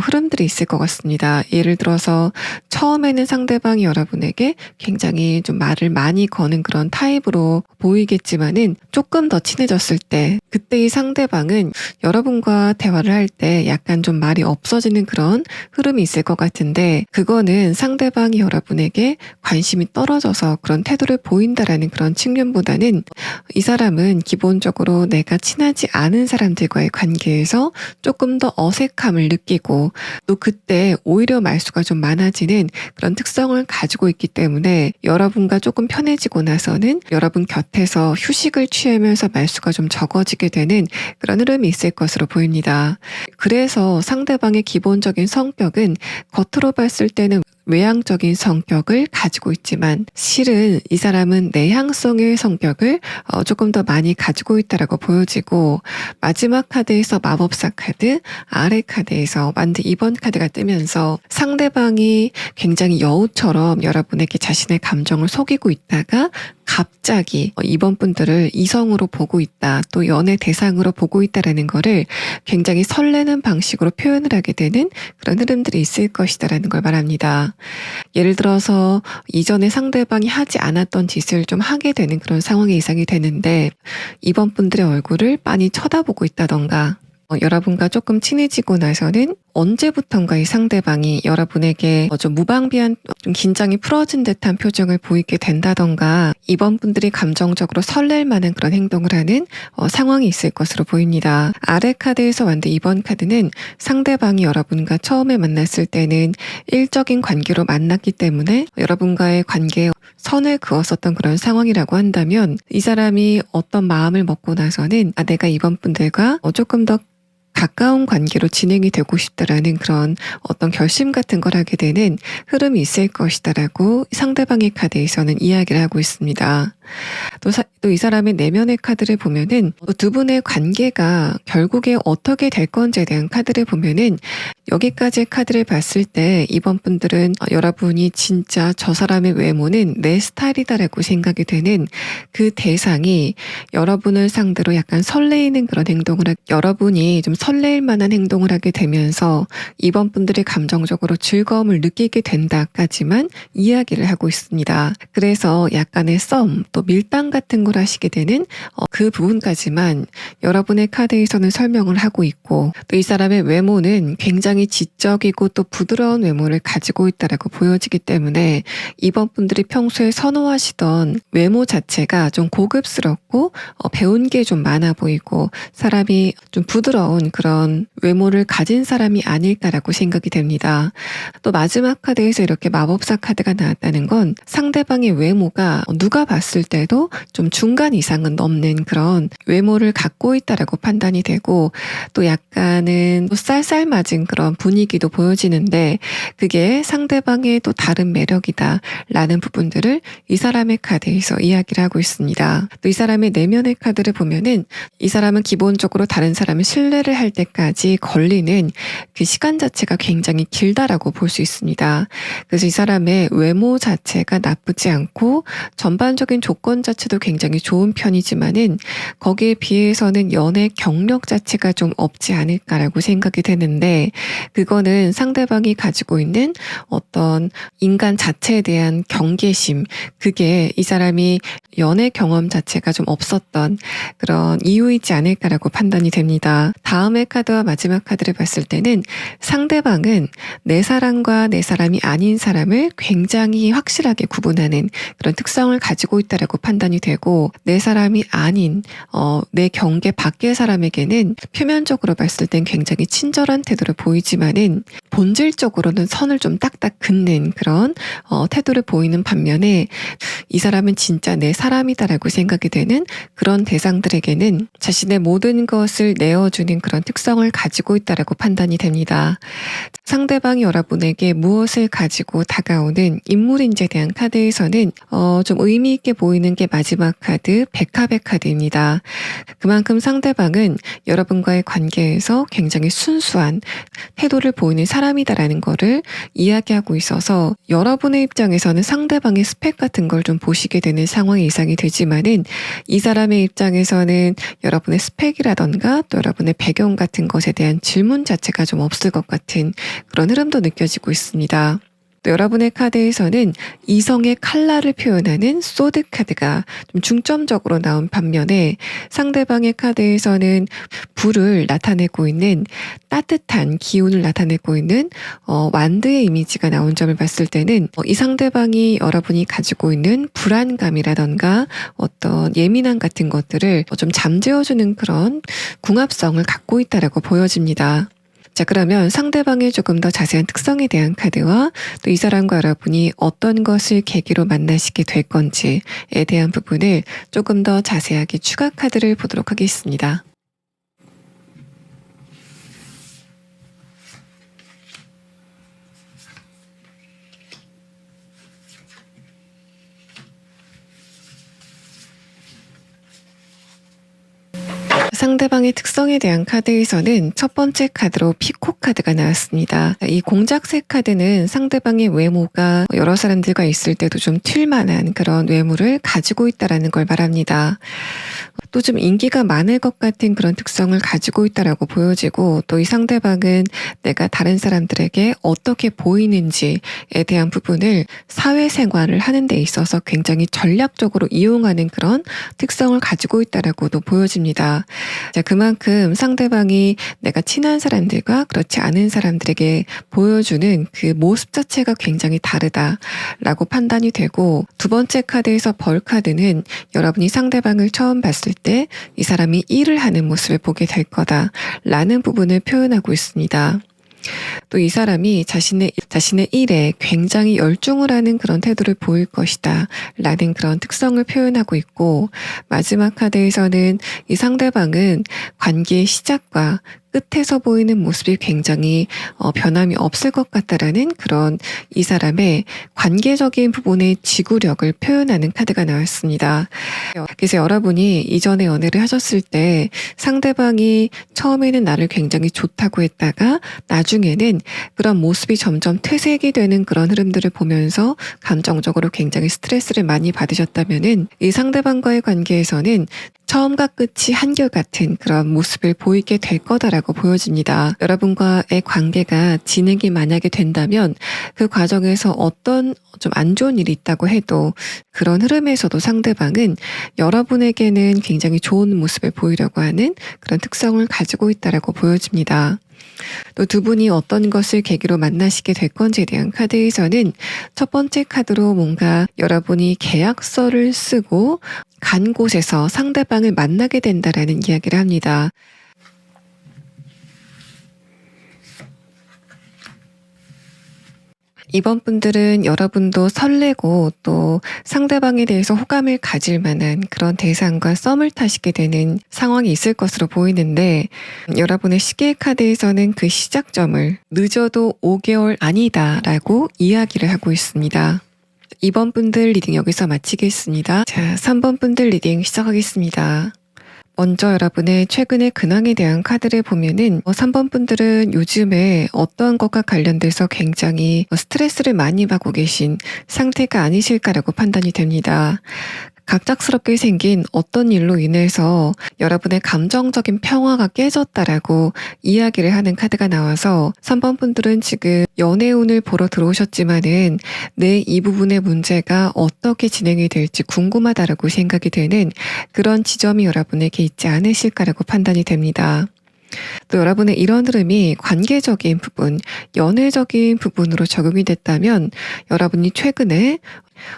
흐름들이 있을 것 같습니다. 예를 들어서 처음에는 상대방이 여러분에게 굉장히 좀 말을 많이 거는 그런 타입으로 보이겠지만은 조금 더 친해졌을 때 그때 이 상대방은 여러분과 대화를 할 때 약간 좀 말이 없어지는 그런 흐름이 있을 것 같은데, 그거는 상대방이 여러분에게 관심이 떨어져서 그런 태도를 보인다라는 그런 측면보다는 이 사람은 기본적으로 내가 친하지 않은 사람들과의 관계에서 조금 더 어색함을 느끼고 또 그때 오히려 말수가 좀 많아지는 그런 특성을 가지고 있기 때문에 여러분과 조금 편해지고 나서는 여러분 곁에서 휴식을 취하면서 말수가 좀 적어지게 되는 그런 흐름이 있을 것으로 보입니다. 그래서 상대방의 기본적인 성격은 겉으로 봤을 때는 외향적인 성격을 가지고 있지만 실은 이 사람은 내향성의 성격을 조금 더 많이 가지고 있다라고 보여지고, 마지막 카드에서 마법사 카드, 아래 카드에서 완드 2번 카드가 뜨면서 상대방이 굉장히 여우처럼 여러분에게 자신의 감정을 속이고 있다가 갑자기 이번 분들을 이성으로 보고 있다, 또 연애 대상으로 보고 있다라는 거를 굉장히 설레는 방식으로 표현을 하게 되는 그런 흐름들이 있을 것이다라는 걸 말합니다. 예를 들어서 이전에 상대방이 하지 않았던 짓을 좀 하게 되는 그런 상황이 예상이 되는데 이번 분들의 얼굴을 많이 쳐다보고 있다던가, 여러분과 조금 친해지고 나서는 언제부턴가 이 상대방이 여러분에게 좀 무방비한 좀 긴장이 풀어진 듯한 표정을 보이게 된다던가 이번 분들이 감정적으로 설렐 만한 그런 행동을 하는 상황이 있을 것으로 보입니다. 아래 카드에서 완드 2번 카드는 상대방이 여러분과 처음에 만났을 때는 일적인 관계로 만났기 때문에 여러분과의 관계에 선을 그었었던 그런 상황이라고 한다면 이 사람이 어떤 마음을 먹고 나서는 내가 이번 분들과 조금 더 가까운 관계로 진행이 되고 싶다라는 그런 어떤 결심 같은 걸 하게 되는 흐름이 있을 것이다라고 상대방의 카드에서는 이야기를 하고 있습니다. 또 이 사람의 내면의 카드를 보면은 두 분의 관계가 결국에 어떻게 될 건지에 대한 카드를 보면은 여기까지의 카드를 봤을 때 이번 분들은 여러분이 진짜 저 사람의 외모는 내 스타일이다라고 생각이 되는 그 대상이 여러분을 상대로 약간 설레이는 그런 행동을 여러분이 좀 설레일 만한 행동을 하게 되면서 이번 분들이 감정적으로 즐거움을 느끼게 된다까지만 이야기를 하고 있습니다. 그래서 약간의 썸 또 밀당 같은 걸 하시게 되는 그 부분까지만 여러분의 카드에서는 설명을 하고 있고 또 이 사람의 외모는 굉장히 지적이고 또 부드러운 외모를 가지고 있다라고 보여지기 때문에 이번 분들이 평소에 선호하시던 외모 자체가 좀 고급스럽고 배운 게 좀 많아 보이고 사람이 좀 부드러운 그런 외모를 가진 사람이 아닐까라고 생각이 됩니다. 또 마지막 카드에서 이렇게 마법사 카드가 나왔다는 건 상대방의 외모가 누가 봤을 때도 좀 중간 이상은 넘는 그런 외모를 갖고 있다라고 판단이 되고 또 약간은 또 쌀쌀맞은 그런 분위기도 보여지는데 그게 상대방의 또 다른 매력이다라는 부분들을 이 사람의 카드에서 이야기를 하고 있습니다. 또 이 사람의 내면의 카드를 보면은 이 사람은 기본적으로 다른 사람을 신뢰를 할 때까지 걸리는 그 시간 자체가 굉장히 길다라고 볼 수 있습니다. 그래서 이 사람의 외모 자체가 나쁘지 않고 전반적인 조건 자체도 굉장히 좋은 편이지만은 거기에 비해서는 연애 경력 자체가 좀 없지 않을까라고 생각이 되는데 그거는 상대방이 가지고 있는 어떤 인간 자체에 대한 경계심 그게 이 사람이 연애 경험 자체가 좀 없었던 그런 이유이지 않을까라고 판단이 됩니다. 다음의 카드와 마지막 카드를 봤을 때는 상대방은 내 사람과 내 사람이 아닌 사람을 굉장히 확실하게 구분하는 그런 특성을 가지고 있다라고 판단이 되고 내 사람이 아닌 내 경계 밖의 사람에게는 표면적으로 봤을 땐 굉장히 친절한 태도를 보이지만은 본질적으로는 선을 좀 딱딱 긋는 그런 태도를 보이는 반면에 이 사람은 진짜 내 사람이다라고 생각이 되는 그런 대상들에게는 자신의 모든 것을 내어주는 그런 특성을 가지고 있다라고 판단이 됩니다. 상대방이 여러분에게 무엇을 가지고 다가오는 인물인지에 대한 카드에서는 좀 의미 있게 보이는 게 마지막 카드 백합의 카드입니다. 그만큼 상대방은 여러분과의 관계에서 굉장히 순수한 태도를 보이는 사람이다라는 거를 이야기하고 있어서 여러분의 입장에서는 상대방의 스펙 같은 걸 좀 보시게 되는 상황이 예상이 되지만은 이 사람의 입장에서는 여러분의 스펙이라던가 또 여러분의 배경 같은 것에 대한 질문 자체가 좀 없을 것 같은 그런 흐름도 느껴지고 있습니다. 또 여러분의 카드에서는 이성의 칼날을 표현하는 소드 카드가 좀 중점적으로 나온 반면에 상대방의 카드에서는 불을 나타내고 있는 따뜻한 기운을 나타내고 있는 완드의 이미지가 나온 점을 봤을 때는 이 상대방이 여러분이 가지고 있는 불안감이라던가 어떤 예민함 같은 것들을 좀 잠재워주는 그런 궁합성을 갖고 있다라고 보여집니다. 자, 그러면 상대방의 조금 더 자세한 특성에 대한 카드와 또 이 사람과 여러분이 어떤 것을 계기로 만나시게 될 건지에 대한 부분을 조금 더 자세하게 추가 카드를 보도록 하겠습니다. 상대방의 특성에 대한 카드에서는 첫 번째 카드로 피코 카드가 나왔습니다. 이 공작새 카드는 상대방의 외모가 여러 사람들과 있을 때도 좀 튈만한 그런 외모를 가지고 있다라는 걸 말합니다. 또 좀 인기가 많을 것 같은 그런 특성을 가지고 있다라고 보여지고, 또 이 상대방은 내가 다른 사람들에게 어떻게 보이는지에 대한 부분을 사회생활을 하는 데 있어서 굉장히 전략적으로 이용하는 그런 특성을 가지고 있다라고도 보여집니다. 자, 그만큼 상대방이 내가 친한 사람들과 그렇지 않은 사람들에게 보여주는 그 모습 자체가 굉장히 다르다라고 판단이 되고, 두 번째 카드에서 벌 카드는 여러분이 상대방을 처음 봤을 때 이 사람이 일을 하는 모습을 보게 될 거다라는 부분을 표현하고 있습니다. 또 이 사람이 자신의 일에 굉장히 열중을 하는 그런 태도를 보일 것이다 라는 그런 특성을 표현하고 있고, 마지막 카드에서는 이 상대방은 관계의 시작과 끝에서 보이는 모습이 굉장히 변함이 없을 것 같다라는 그런 이 사람의 관계적인 부분의 지구력을 표현하는 카드가 나왔습니다. 그래서 여러분이 이전에 연애를 하셨을 때 상대방이 처음에는 나를 굉장히 좋다고 했다가 나중에는 그런 모습이 점점 퇴색이 되는 그런 흐름들을 보면서 감정적으로 굉장히 스트레스를 많이 받으셨다면은 이 상대방과의 관계에서는 처음과 끝이 한결같은 그런 모습을 보이게 될 거다라고 보여집니다. 여러분과의 관계가 진행이 만약에 된다면 그 과정에서 어떤 좀 안 좋은 일이 있다고 해도 그런 흐름에서도 상대방은 여러분에게는 굉장히 좋은 모습을 보이려고 하는 그런 특성을 가지고 있다라고 보여집니다. 또 두 분이 어떤 것을 계기로 만나시게 될 건지에 대한 카드에서는 첫 번째 카드로 뭔가 여러분이 계약서를 쓰고 간 곳에서 상대방을 만나게 된다라는 이야기를 합니다. 이번 분들은 여러분도 설레고 또 상대방에 대해서 호감을 가질 만한 그런 대상과 썸을 타시게 되는 상황이 있을 것으로 보이는데, 여러분의 시계 카드에서는 그 시작점을 늦어도 5개월 아니다라고 이야기를 하고 있습니다. 2번 분들 리딩 여기서 마치겠습니다. 자, 3번 분들 리딩 시작하겠습니다. 먼저 여러분의 최근의 근황에 대한 카드를 보면은 3번 분들은 요즘에 어떠한 것과 관련돼서 굉장히 스트레스를 많이 받고 계신 상태가 아니실까라고 판단이 됩니다. 갑작스럽게 생긴 어떤 일로 인해서 여러분의 감정적인 평화가 깨졌다라고 이야기를 하는 카드가 나와서 3번 분들은 지금 연애운을 보러 들어오셨지만은 내 이 부분의 문제가 어떻게 진행이 될지 궁금하다라고 생각이 되는 그런 지점이 여러분에게 있지 않으실까라고 판단이 됩니다. 또 여러분의 이런 흐름이 관계적인 부분, 연애적인 부분으로 적용이 됐다면 여러분이 최근에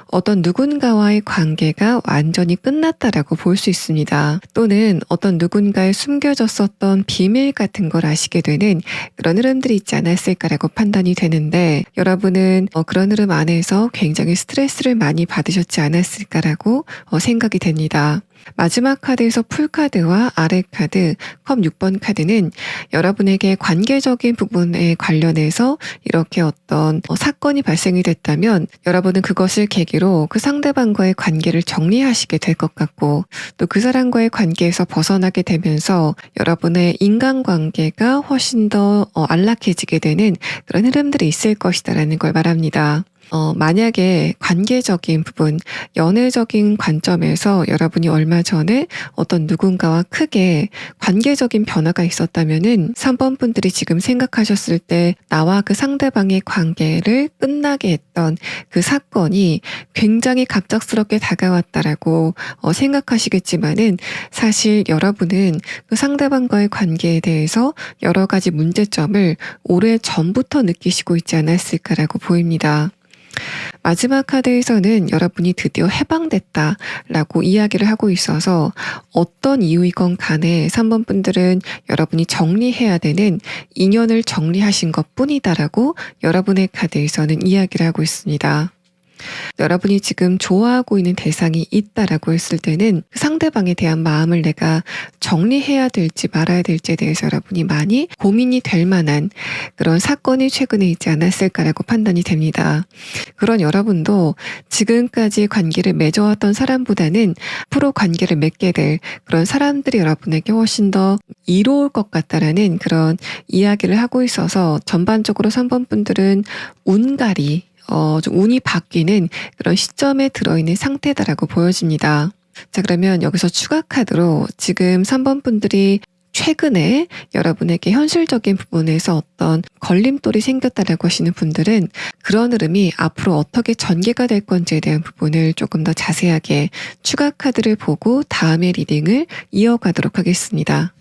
어떤 누군가와의 관계가 완전히 끝났다라고 볼 수 있습니다. 또는 어떤 누군가의 숨겨졌었던 비밀 같은 걸 아시게 되는 그런 흐름들이 있지 않았을까라고 판단이 되는데, 여러분은 그런 흐름 안에서 굉장히 스트레스를 많이 받으셨지 않았을까라고 생각이 됩니다. 마지막 카드에서 풀카드와 아래 카드, 컵 6번 카드는 여러분에게 관계적인 부분에 관련해서 이렇게 어떤 사건이 발생이 됐다면 여러분은 그것을 계기로 그 상대방과의 관계를 정리하시게 될 것 같고, 또 그 사람과의 관계에서 벗어나게 되면서 여러분의 인간관계가 훨씬 더 안락해지게 되는 그런 흐름들이 있을 것이다라는 걸 말합니다. 만약에 관계적인 부분, 연애적인 관점에서 여러분이 얼마 전에 어떤 누군가와 크게 관계적인 변화가 있었다면은 3번 분들이 지금 생각하셨을 때 나와 그 상대방의 관계를 끝나게 했던 그 사건이 굉장히 갑작스럽게 다가왔다라고 생각하시겠지만은, 사실 여러분은 그 상대방과의 관계에 대해서 여러 가지 문제점을 오래 전부터 느끼시고 있지 않았을까라고 보입니다. 마지막 카드에서는 여러분이 드디어 해방됐다라고 이야기를 하고 있어서 어떤 이유이건 간에 3번 분들은 여러분이 정리해야 되는 인연을 정리하신 것 뿐이다라고 여러분의 카드에서는 이야기를 하고 있습니다. 여러분이 지금 좋아하고 있는 대상이 있다라고 했을 때는 그 상대방에 대한 마음을 내가 정리해야 될지 말아야 될지에 대해서 여러분이 많이 고민이 될 만한 그런 사건이 최근에 있지 않았을까라고 판단이 됩니다. 그런 여러분도 지금까지 관계를 맺어왔던 사람보다는 앞으로 관계를 맺게 될 그런 사람들이 여러분에게 훨씬 더 이로울 것 같다라는 그런 이야기를 하고 있어서 전반적으로 3번 분들은 운갈이 좀 운이 바뀌는 그런 시점에 들어있는 상태다라고 보여집니다. 자, 그러면 여기서 추가 카드로 지금 3번 분들이 최근에 여러분에게 현실적인 부분에서 어떤 걸림돌이 생겼다라고 하시는 분들은 그런 흐름이 앞으로 어떻게 전개가 될 건지에 대한 부분을 조금 더 자세하게 추가 카드를 보고 다음의 리딩을 이어가도록 하겠습니다.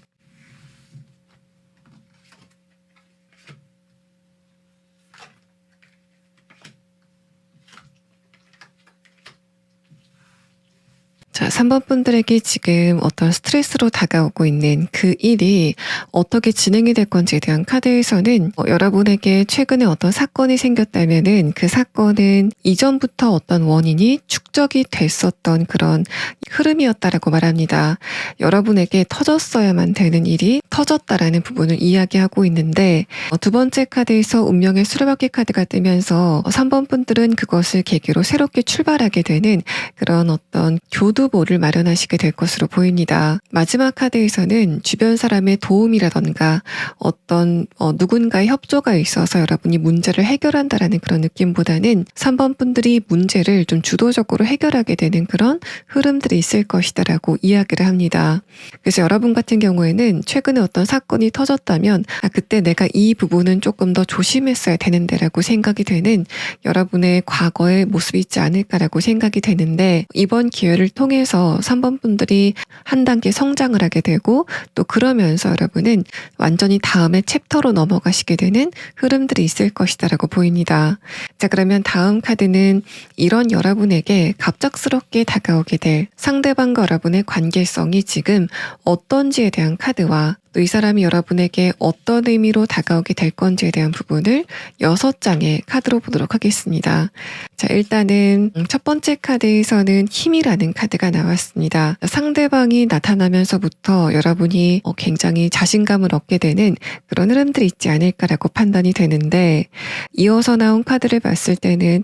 자, 3번 분들에게 지금 어떤 스트레스로 다가오고 있는 그 일이 어떻게 진행이 될 건지에 대한 카드에서는 여러분에게 최근에 어떤 사건이 생겼다면은 그 사건은 이전부터 어떤 원인이 축적이 됐었던 그런 흐름이었다라고 말합니다. 여러분에게 터졌어야만 되는 일이 터졌다라는 부분을 이야기하고 있는데 두 번째 카드에서 운명의 수레바퀴 카드가 뜨면서 3번 분들은 그것을 계기로 새롭게 출발하게 되는 그런 어떤 교두보를 마련하시게 될 것으로 보입니다. 마지막 카드에서는 주변 사람의 도움이라던가 어떤 누군가의 협조가 있어서 여러분이 문제를 해결한다라는 그런 느낌보다는 3번 분들이 문제를 좀 주도적으로 해결하게 되는 그런 흐름들이 있을 것이다라고 이야기를 합니다. 그래서 여러분 같은 경우에는 최근에 어떤 사건이 터졌다면 그때 내가 이 부분은 조금 더 조심했어야 되는데라고 생각이 되는 여러분의 과거의 모습이 있지 않을까라고 생각이 되는데 이번 기회를 통해서 3번 분들이 한 단계 성장을 하게 되고 또 그러면서 여러분은 완전히 다음의 챕터로 넘어가시게 되는 흐름들이 있을 것이다라고 보입니다. 자, 그러면 다음 카드는 이런 여러분에게 갑작스럽게 다가오게 될 상대방과 여러분의 관계성이 지금 어떤지에 대한 카드와 또 이 사람이 여러분에게 어떤 의미로 다가오게 될 건지에 대한 부분을 6장의 카드로 보도록 하겠습니다. 자, 일단은 첫 번째 카드에서는 힘이라는 카드가 나왔습니다. 상대방이 나타나면서부터 여러분이 굉장히 자신감을 얻게 되는 그런 흐름들이 있지 않을까라고 판단이 되는데 이어서 나온 카드를 봤을 때는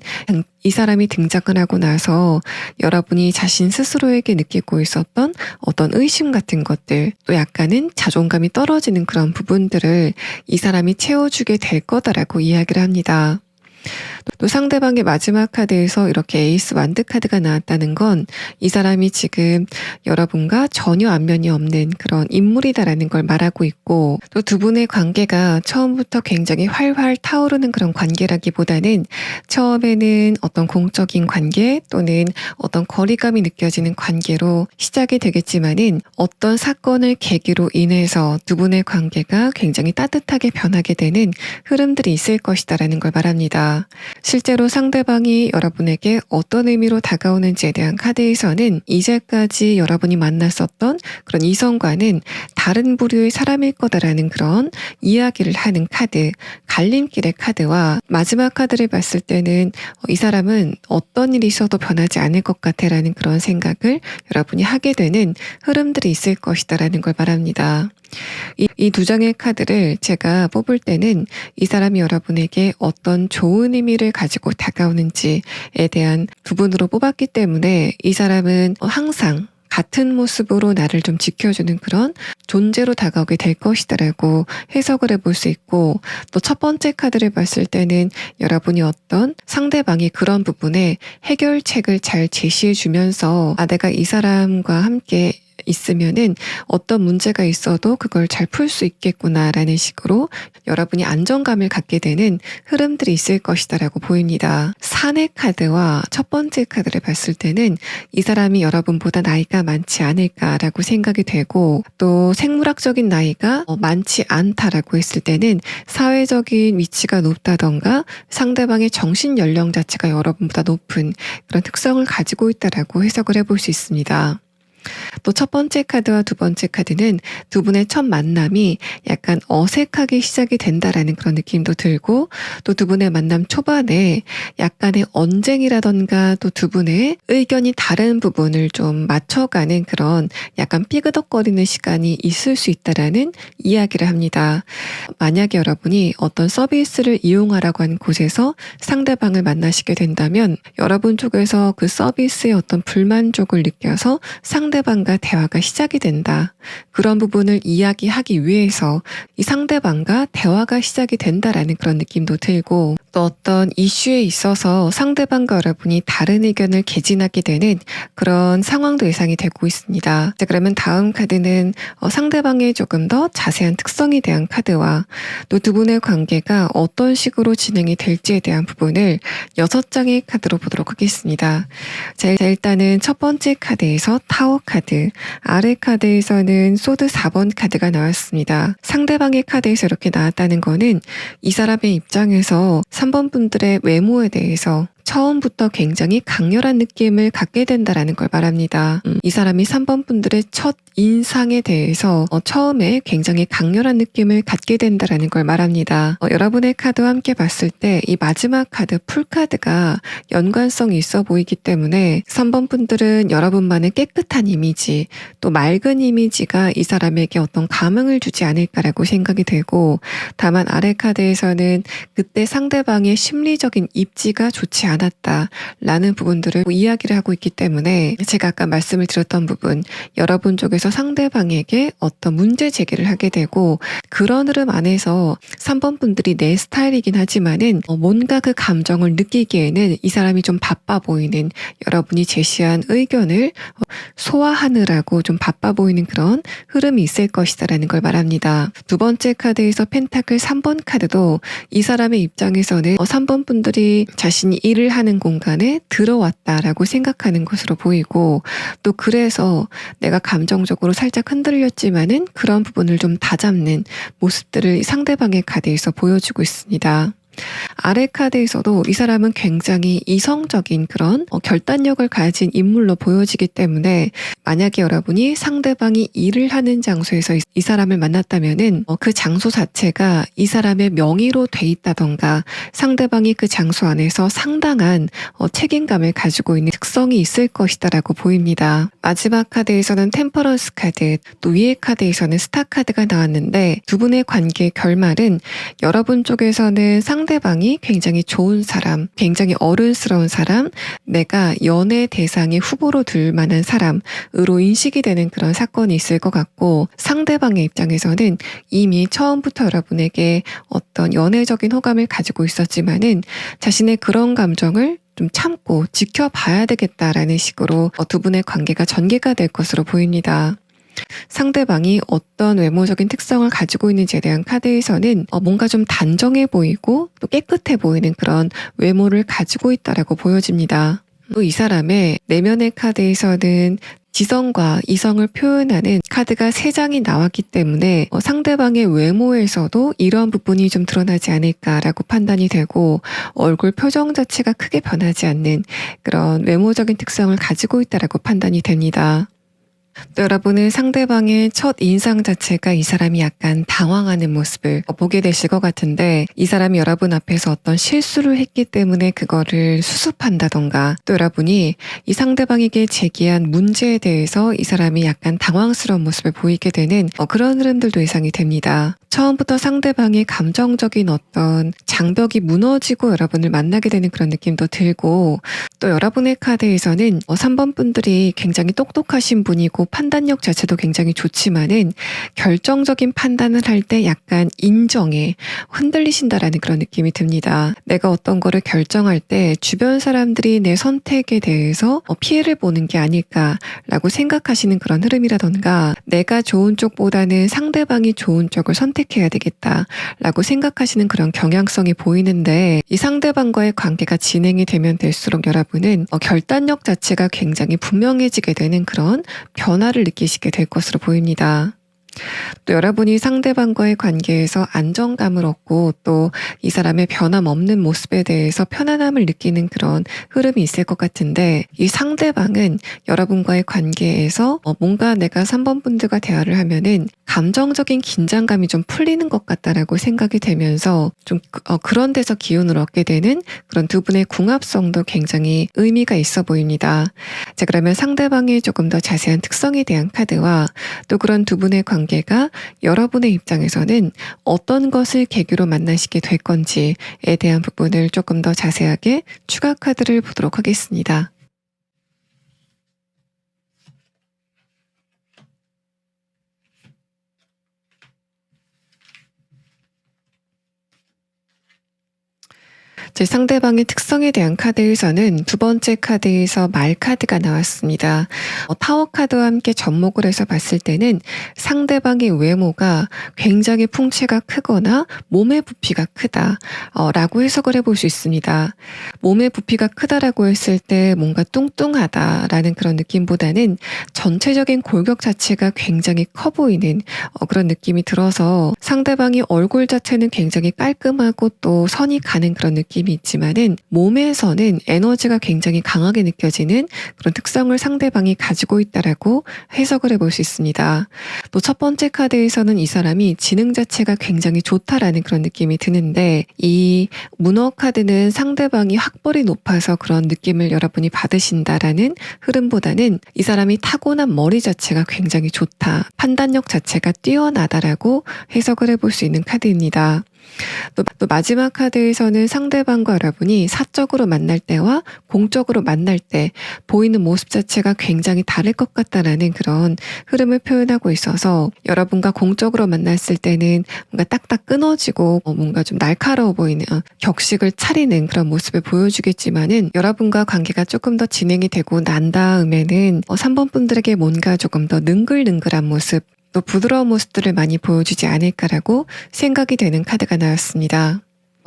이 사람이 등장을 하고 나서 여러분이 자신 스스로에게 느끼고 있었던 어떤 의심 같은 것들 또 약간은 자존감이 떨어지는 그런 부분들을 이 사람이 채워주게 될 거다라고 이야기를 합니다. 또 상대방의 마지막 카드에서 이렇게 에이스 완드 카드가 나왔다는 건 이 사람이 지금 여러분과 전혀 안면이 없는 그런 인물이다라는 걸 말하고 있고 또 두 분의 관계가 처음부터 굉장히 활활 타오르는 그런 관계라기보다는 처음에는 어떤 공적인 관계 또는 어떤 거리감이 느껴지는 관계로 시작이 되겠지만은 어떤 사건을 계기로 인해서 두 분의 관계가 굉장히 따뜻하게 변하게 되는 흐름들이 있을 것이다라는 걸 말합니다. 실제로 상대방이 여러분에게 어떤 의미로 다가오는지에 대한 카드에서는 이제까지 여러분이 만났었던 그런 이성과는 다른 부류의 사람일 거다라는 그런 이야기를 하는 카드, 갈림길의 카드와 마지막 카드를 봤을 때는 이 사람은 어떤 일이 있어도 변하지 않을 것 같아라는 그런 생각을 여러분이 하게 되는 흐름들이 있을 것이다라는 걸 말합니다. 이 두 장의 카드를 제가 뽑을 때는 이 사람이 여러분에게 어떤 좋은 의미를 가지고 다가오는지에 대한 부분으로 뽑았기 때문에 이 사람은 항상 같은 모습으로 나를 좀 지켜주는 그런 존재로 다가오게 될 것이다라고 해석을 해볼 수 있고 또 첫 번째 카드를 봤을 때는 여러분이 어떤 상대방이 그런 부분에 해결책을 잘 제시해 주면서 내가 이 사람과 함께 있으면은 어떤 문제가 있어도 그걸 잘 풀 수 있겠구나라는 식으로 여러분이 안정감을 갖게 되는 흐름들이 있을 것이다라고 보입니다. 산의 카드와 첫 번째 카드를 봤을 때는 이 사람이 여러분보다 나이가 많지 않을까라고 생각이 되고 또 생물학적인 나이가 많지 않다라고 했을 때는 사회적인 위치가 높다던가 상대방의 정신 연령 자체가 여러분보다 높은 그런 특성을 가지고 있다라고 해석을 해볼 수 있습니다. 또 첫 번째 카드와 두 번째 카드는 두 분의 첫 만남이 약간 어색하게 시작이 된다라는 그런 느낌도 들고 또 두 분의 만남 초반에 약간의 언쟁이라던가 또 두 분의 의견이 다른 부분을 좀 맞춰가는 그런 약간 삐그덕거리는 시간이 있을 수 있다라는 이야기를 합니다. 만약에 여러분이 어떤 서비스를 이용하라고 한 곳에서 상대방을 만나시게 된다면 여러분 쪽에서 그 서비스의 어떤 불만족을 느껴서 상대방과 대화가 시작이 된다. 그런 부분을 이야기하기 위해서 이 상대방과 대화가 시작이 된다라는 그런 느낌도 들고 또 어떤 이슈에 있어서 상대방과 여러분이 다른 의견을 개진하게 되는 그런 상황도 예상이 되고 있습니다. 자, 그러면 다음 카드는 상대방의 조금 더 자세한 특성에 대한 카드와 또 두 분의 관계가 어떤 식으로 진행이 될지에 대한 부분을 6장의 카드로 보도록 하겠습니다. 자, 일단은 첫 번째 카드에서 타워 카드, 아래 카드에서는 소드 4번 카드가 나왔습니다. 상대방의 카드에서 이렇게 나왔다는 거는 이 사람의 입장에서 3번 분들의 외모에 대해서 처음부터 굉장히 강렬한 느낌을 갖게 된다라는 걸 말합니다. 이 사람이 3번 분들의 첫 인상에 대해서 처음에 굉장히 강렬한 느낌을 갖게 된다라는 걸 말합니다. 여러분의 카드와 함께 봤을 때 이 마지막 카드 풀카드가 연관성이 있어 보이기 때문에 3번 분들은 여러분만의 깨끗한 이미지 또 맑은 이미지가 이 사람에게 어떤 감흥을 주지 않을까라고 생각이 되고, 다만 아래 카드에서는 그때 상대방의 심리적인 입지가 좋지 않았다라는 부분들을 이야기를 하고 있기 때문에 제가 아까 말씀을 드렸던 부분, 여러분 쪽에서 상대방에게 어떤 문제 제기를 하게 되고 그런 흐름 안에서 3번 분들이 내 스타일이긴 하지만은 뭔가 그 감정을 느끼기에는 이 사람이 좀 바빠 보이는, 여러분이 제시한 의견을 소화하느라고 좀 바빠 보이는 그런 흐름이 있을 것이다라는 걸 말합니다. 두 번째 카드에서 펜타클 3번 카드도 이 사람의 입장에서는 3번 분들이 자신이 일을 하는 공간에 들어왔다라고 생각하는 것으로 보이고, 또 그래서 내가 감정적으로 살짝 흔들렸지만은 그런 부분을 좀 다잡는 모습들을 상대방의 카드에서 보여주고 있습니다. 아래 카드에서도 이 사람은 굉장히 이성적인 그런 결단력을 가진 인물로 보여지기 때문에 만약에 여러분이 상대방이 일을 하는 장소에서 이 사람을 만났다면은 그 장소 자체가 이 사람의 명의로 돼 있다던가 상대방이 그 장소 안에서 상당한 책임감을 가지고 있는 특성이 있을 것이다라고 보입니다. 마지막 카드에서는 템퍼런스 카드, 또 위에 카드에서는 스타 카드가 나왔는데 두 분의 관계의 결말은 여러분 쪽에서는 상대방이 굉장히 좋은 사람, 굉장히 어른스러운 사람, 내가 연애 대상의 후보로 둘 만한 사람으로 인식이 되는 그런 사건이 있을 것 같고, 상대방의 입장에서는 이미 처음부터 여러분에게 어떤 연애적인 호감을 가지고 있었지만은 자신의 그런 감정을 좀 참고 지켜봐야 되겠다라는 식으로 두 분의 관계가 전개가 될 것으로 보입니다. 상대방이 어떤 외모적인 특성을 가지고 있는지에 대한 카드에서는 뭔가 좀 단정해 보이고 또 깨끗해 보이는 그런 외모를 가지고 있다라고 보여집니다. 또 이 사람의 내면의 카드에서는 지성과 이성을 표현하는 카드가 3장이 나왔기 때문에 상대방의 외모에서도 이러한 부분이 좀 드러나지 않을까라고 판단이 되고, 얼굴 표정 자체가 크게 변하지 않는 그런 외모적인 특성을 가지고 있다라고 판단이 됩니다. 또 여러분은 상대방의 첫 인상 자체가 이 사람이 약간 당황하는 모습을 보게 되실 것 같은데, 이 사람이 여러분 앞에서 어떤 실수를 했기 때문에 그거를 수습한다던가, 또 여러분이 이 상대방에게 제기한 문제에 대해서 이 사람이 약간 당황스러운 모습을 보이게 되는 그런 흐름들도 예상이 됩니다. 처음부터 상대방의 감정적인 어떤 장벽이 무너지고 여러분을 만나게 되는 그런 느낌도 들고, 또 여러분의 카드에서는 3번 분들이 굉장히 똑똑하신 분이고 판단력 자체도 굉장히 좋지만은 결정적인 판단을 할 때 약간 인정에 흔들리신다라는 그런 느낌이 듭니다. 내가 어떤 거를 결정할 때 주변 사람들이 내 선택에 대해서 피해를 보는 게 아닐까라고 생각하시는 그런 흐름이라던가, 내가 좋은 쪽보다는 상대방이 좋은 쪽을 선택해야 되겠다라고 생각하시는 그런 경향성이 보이는데, 이 상대방과의 관계가 진행이 되면 될수록 여러분은 결단력 자체가 굉장히 분명해지게 되는 그런 변화를 느끼시게 될 것으로 보입니다. 또 여러분이 상대방과의 관계에서 안정감을 얻고 또 이 사람의 변함없는 모습에 대해서 편안함을 느끼는 그런 흐름이 있을 것 같은데, 이 상대방은 여러분과의 관계에서 뭔가 내가 3번 분들과 대화를 하면은 감정적인 긴장감이 좀 풀리는 것 같다라고 생각이 되면서 좀 그런 데서 기운을 얻게 되는 그런 두 분의 궁합성도 굉장히 의미가 있어 보입니다. 자, 그러면 상대방의 조금 더 자세한 특성에 대한 카드와 또 그런 두 분의 관계가 여러분의 입장에서는 어떤 것을 계기로 만나시게 될 건지에 대한 부분을 조금 더 자세하게 추가 카드를 보도록 하겠습니다. 제 상대방의 특성에 대한 카드에서는 두 번째 카드에서 말 카드가 나왔습니다. 타워 카드와 함께 접목을 해서 봤을 때는 상대방의 외모가 굉장히 풍채가 크거나 몸의 부피가 크다 라고 해석을 해볼 수 있습니다. 몸의 부피가 크다라고 했을 때 뭔가 뚱뚱하다라는 그런 느낌보다는 전체적인 골격 자체가 굉장히 커 보이는 그런 느낌이 들어서 상대방이 얼굴 자체는 굉장히 깔끔하고 또 선이 가는 그런 느낌이 있지만은 몸에서는 에너지가 굉장히 강하게 느껴지는 그런 특성을 상대방이 가지고 있다라고 해석을 해볼 수 있습니다. 또 첫 번째 카드에서는 이 사람이 지능 자체가 굉장히 좋다라는 그런 느낌이 드는데 이 문어 카드는 상대방이 학벌이 높아서 그런 느낌을 여러분이 받으신다라는 흐름보다는 이 사람이 타고난 머리 자체가 굉장히 좋다, 판단력 자체가 뛰어나다라고 해석을 해볼 수 있는 카드입니다. 또 마지막 카드에서는 상대방과 여러분이 사적으로 만날 때와 공적으로 만날 때 보이는 모습 자체가 굉장히 다를 것 같다라는 그런 흐름을 표현하고 있어서 여러분과 공적으로 만났을 때는 뭔가 딱딱 끊어지고 뭔가 좀 날카로워 보이는 격식을 차리는 그런 모습을 보여주겠지만은 여러분과 관계가 조금 더 진행이 되고 난 다음에는 3번 분들에게 뭔가 조금 더 능글능글한 모습 또 부드러운 모습들을 많이 보여주지 않을까라고 생각이 되는 카드가 나왔습니다.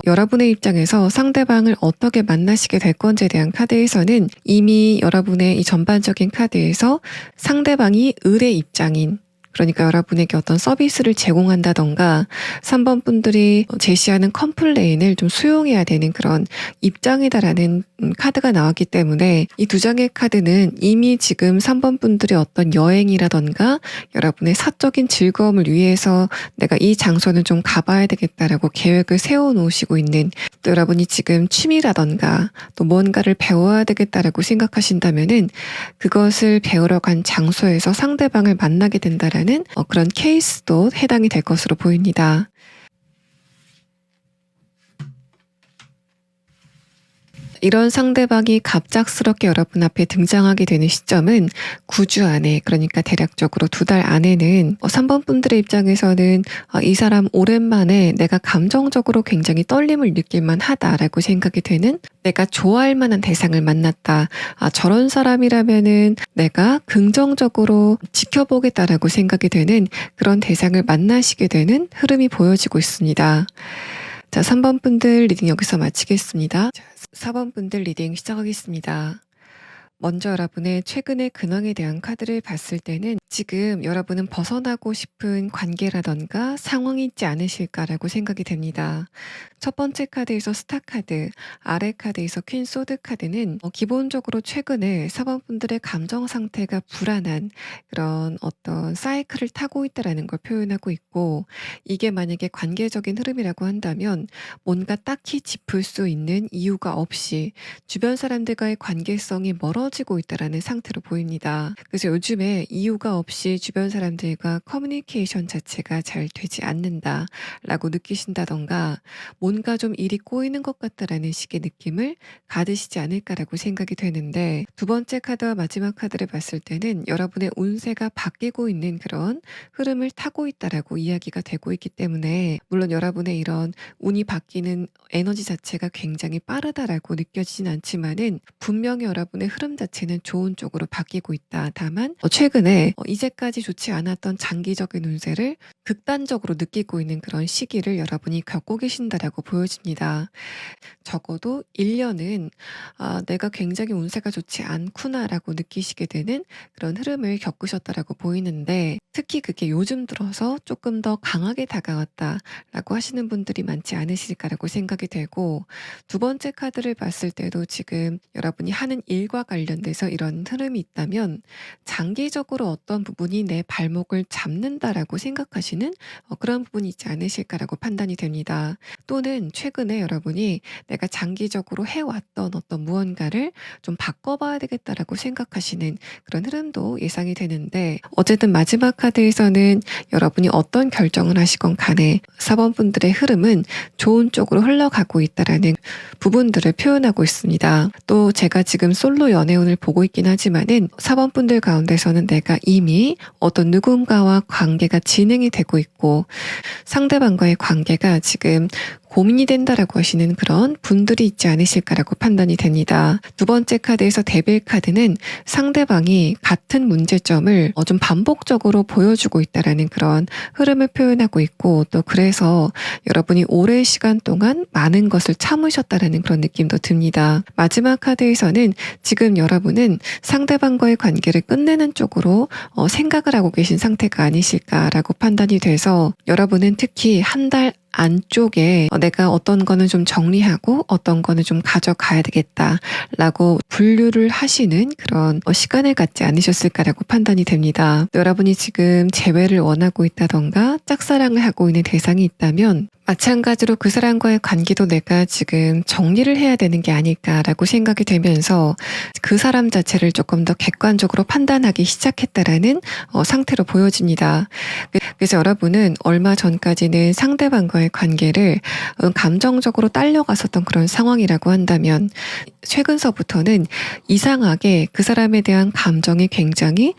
여러분의 입장에서 상대방을 어떻게 만나시게 될 건지에 대한 카드에서는 이미 여러분의 이 전반적인 카드에서 상대방이 을의 입장인 그러니까 여러분에게 어떤 서비스를 제공한다던가 3번 분들이 제시하는 컴플레인을 좀 수용해야 되는 그런 입장이다라는 카드가 나왔기 때문에 이 두 장의 카드는 이미 지금 3번 분들의 어떤 여행이라던가 여러분의 사적인 즐거움을 위해서 내가 이 장소는 좀 가봐야 되겠다라고 계획을 세워놓으시고 있는 또 여러분이 지금 취미라던가 또 뭔가를 배워야 되겠다라고 생각하신다면은 그것을 배우러 간 장소에서 상대방을 만나게 된다라는 그런 케이스도 해당이 될 것으로 보입니다. 이런 상대방이 갑작스럽게 여러분 앞에 등장하게 되는 시점은 9주 안에 그러니까 대략적으로 2달 안에는 3번 분들의 입장에서는 이 사람 오랜만에 내가 감정적으로 굉장히 떨림을 느낄 만하다라고 생각이 되는 내가 좋아할 만한 대상을 만났다. 저런 사람이라면은 내가 긍정적으로 지켜보겠다라고 생각이 되는 그런 대상을 만나시게 되는 흐름이 보여지고 있습니다. 자, 3번 분들 리딩 여기서 마치겠습니다. 4번 분들 리딩 시작하겠습니다. 먼저 여러분의 최근의 근황에 대한 카드를 봤을 때는 지금 여러분은 벗어나고 싶은 관계라던가 상황이 있지 않으실까라고 생각이 됩니다. 첫 번째 카드에서 스타 카드, 아래 카드에서 퀸 소드 카드는 기본적으로 최근에 4번 분들의 감정 상태가 불안한 그런 어떤 사이클을 타고 있다라는 걸 표현하고 있고 이게 만약에 관계적인 흐름이라고 한다면 뭔가 딱히 짚을 수 있는 이유가 없이 주변 사람들과의 관계성이 멀어지고 있다라는 상태로 보입니다. 그래서 요즘에 이유가 없이 주변 사람들과 커뮤니케이션 자체가 잘 되지 않는다라고 느끼신다던가 뭔가 좀 일이 꼬이는 것 같다라는 식의 느낌을 가지시지 않을까라고 생각이 되는데 두 번째 카드와 마지막 카드를 봤을 때는 여러분의 운세가 바뀌고 있는 그런 흐름을 타고 있다라고 이야기가 되고 있기 때문에 물론 여러분의 이런 운이 바뀌는 에너지 자체가 굉장히 빠르다라고 느껴지진 않지만은 분명히 여러분의 흐름 자체는 좋은 쪽으로 바뀌고 있다. 다만 최근에 이제까지 좋지 않았던 장기적인 운세를 극단적으로 느끼고 있는 그런 시기를 여러분이 겪고 계신다라고 보여집니다. 적어도 1년은 내가 굉장히 운세가 좋지 않구나라고 느끼시게 되는 그런 흐름을 겪으셨다라고 보이는데 특히 그게 요즘 들어서 조금 더 강하게 다가왔다라고 하시는 분들이 많지 않으실까라고 생각이 되고 두 번째 카드를 봤을 때도 지금 여러분이 하는 일과 관련돼서 이런 흐름이 있다면 장기적으로 어떤 부분이 내 발목을 잡는다라고 생각하시는 그런 부분이 있지 않으실까라고 판단이 됩니다. 또는 최근에 여러분이 내가 장기적으로 해왔던 어떤 무언가를 좀 바꿔봐야 되겠다라고 생각하시는 그런 흐름도 예상이 되는데 어쨌든 마지막 카드에서는 여러분이 어떤 결정을 하시건 간에 4번 분들의 흐름은 좋은 쪽으로 흘러가고 있다라는 부분들을 표현하고 있습니다. 또 제가 지금 솔로 연애운을 보고 있긴 하지만은 4번 분들 가운데서는 내가 이미 어떤 누군가와 관계가 진행이 되고 있고 상대방과의 관계가 지금 고민이 된다라고 하시는 그런 분들이 있지 않으실까라고 판단이 됩니다. 두 번째 카드에서 데빌 카드는 상대방이 같은 문제점을 좀 반복적으로 보여주고 있다라는 그런 흐름을 표현하고 있고, 또 그래서 여러분이 오랜 시간 동안 많은 것을 참으셨다라는 그런 느낌도 듭니다. 마지막 카드에서는 지금 여러분은 상대방과의 관계를 끝내는 쪽으로 생각을 하고 계신 상태가 아니실까라고 판단이 돼서, 여러분은 특히 한 달 안쪽에 내가 어떤 거는 좀 정리하고 어떤 거는 좀 가져가야 되겠다라고 분류를 하시는 그런 시간을 갖지 않으셨을까라고 판단이 됩니다. 여러분이 지금 재회를 원하고 있다던가 짝사랑을 하고 있는 대상이 있다면 마찬가지로 그 사람과의 관계도 내가 지금 정리를 해야 되는 게 아닐까라고 생각이 되면서 그 사람 자체를 조금 더 객관적으로 판단하기 시작했다라는 상태로 보여집니다. 그래서 여러분은 얼마 전까지는 상대방과의 관계를 감정적으로 딸려갔었던 그런 상황이라고 한다면, 최근서부터는 이상하게 그 사람에 대한 감정이 굉장히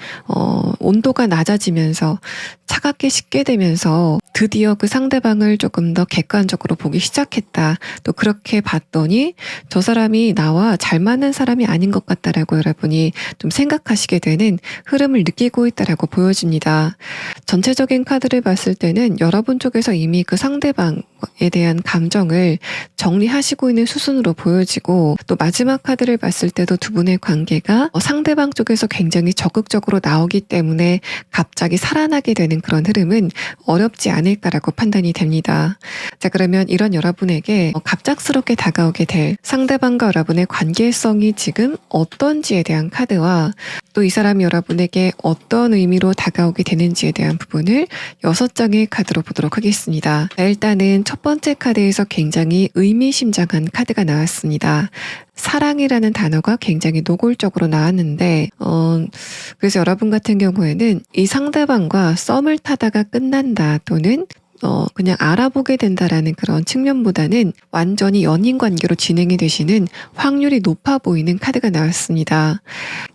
온도가 낮아지면서 차갑게 식게 되면서 드디어 그 상대방을 조금 더 객관적으로 보기 시작했다. 또 그렇게 봤더니 저 사람이 나와 잘 맞는 사람이 아닌 것 같다라고 여러분이 좀 생각하시게 되는 흐름을 느끼고 있다라고 보여집니다. 전체적인 카드를 봤을 때는 여러분 쪽에서 이미 그 상대방에 대한 감정을 정리하시고 있는 수순으로 보여지고, 또 마지막 카드를 봤을 때도 두 분의 관계가 상대방 쪽에서 굉장히 적극적으로 나오기 때문에 갑자기 살아나게 되는 그런 흐름은 어렵지 않을까라고 판단이 됩니다. 자, 그러면 이런 여러분에게 갑작스럽게 다가오게 될 상대방과 여러분의 관계성이 지금 어떤지에 대한 카드와, 또 이 사람이 여러분에게 어떤 의미로 다가오게 되는지에 대한 부분을 6장의 카드로 보도록 하겠습니다. 자, 일단은 첫 번째 카드에서 굉장히 의미심장한 카드가 나왔습니다. 사랑이라는 단어가 굉장히 노골적으로 나왔는데, 그래서 여러분 같은 경우에는 이 상대방과 썸을 타다가 끝난다, 또는 그냥 알아보게 된다라는 그런 측면보다는 완전히 연인 관계로 진행이 되시는 확률이 높아 보이는 카드가 나왔습니다.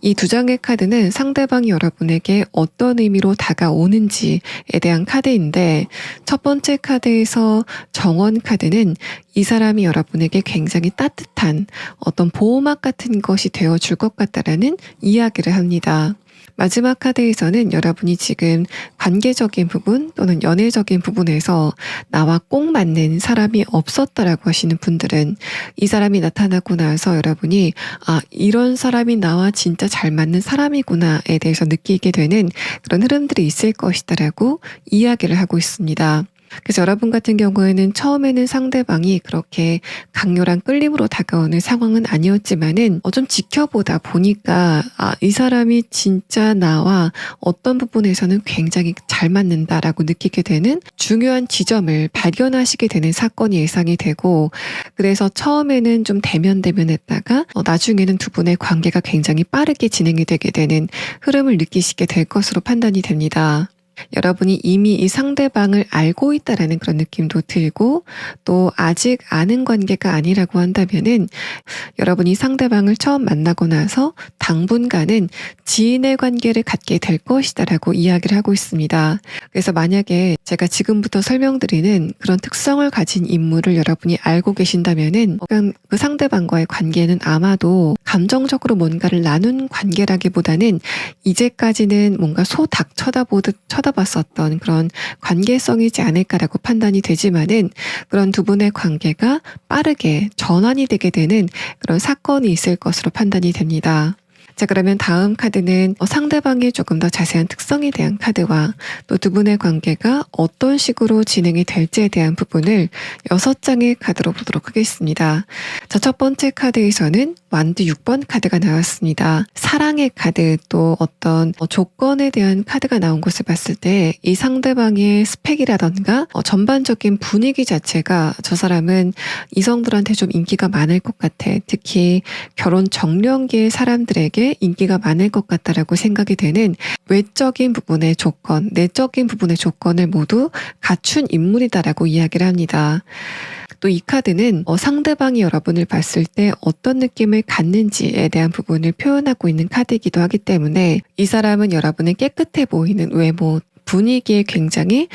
이 두 장의 카드는 상대방이 여러분에게 어떤 의미로 다가오는지에 대한 카드인데, 첫 번째 카드에서 정원 카드는 이 사람이 여러분에게 굉장히 따뜻한 어떤 보호막 같은 것이 되어줄 것 같다라는 이야기를 합니다. 마지막 카드에서는 여러분이 지금 관계적인 부분 또는 연애적인 부분에서 나와 꼭 맞는 사람이 없었다라고 하시는 분들은 이 사람이 나타나고 나서 여러분이 이런 사람이 나와 진짜 잘 맞는 사람이구나에 대해서 느끼게 되는 그런 흐름들이 있을 것이다라고 이야기를 하고 있습니다. 그래서 여러분 같은 경우에는 처음에는 상대방이 그렇게 강렬한 끌림으로 다가오는 상황은 아니었지만은 좀 지켜보다 보니까 이 사람이 진짜 나와 어떤 부분에서는 굉장히 잘 맞는다라고 느끼게 되는 중요한 지점을 발견하시게 되는 사건이 예상이 되고, 그래서 처음에는 좀 대면했다가 나중에는 두 분의 관계가 굉장히 빠르게 진행이 되게 되는 흐름을 느끼시게 될 것으로 판단이 됩니다. 여러분이 이미 이 상대방을 알고 있다라는 그런 느낌도 들고, 또 아직 아는 관계가 아니라고 한다면은 여러분이 상대방을 처음 만나고 나서 당분간은 지인의 관계를 갖게 될 것이다라고 이야기를 하고 있습니다. 그래서 만약에 제가 지금부터 설명드리는 그런 특성을 가진 인물을 여러분이 알고 계신다면은 그 상대방과의 관계는 아마도 감정적으로 뭔가를 나눈 관계라기보다는 이제까지는 뭔가 소닭 쳐다보듯 쳐다봤었던 그런 관계성이지 않을까라고 판단이 되지만은, 그런 두 분의 관계가 빠르게 전환이 되게 되는 그런 사건이 있을 것으로 판단이 됩니다. 자, 그러면 다음 카드는 상대방의 조금 더 자세한 특성에 대한 카드와 또 두 분의 관계가 어떤 식으로 진행이 될지에 대한 부분을 6장의 카드로 보도록 하겠습니다. 자, 첫 번째 카드에서는 완드 6번 카드가 나왔습니다. 사랑의 카드, 또 어떤 조건에 대한 카드가 나온 것을 봤을 때 이 상대방의 스펙이라던가 전반적인 분위기 자체가 저 사람은 이성들한테 좀 인기가 많을 것 같아. 특히 결혼 정년기의 사람들에게 인기가 많을 것 같다라고 생각이 되는 외적인 부분의 조건, 내적인 부분의 조건을 모두 갖춘 인물이다라고 이야기를 합니다. 또 이 카드는 상대방이 여러분을 봤을 때 어떤 느낌을 갖는지에 대한 부분을 표현하고 있는 카드이기도 하기 때문에 이 사람은 여러분의 깨끗해 보이는 외모, 분위기에 굉장히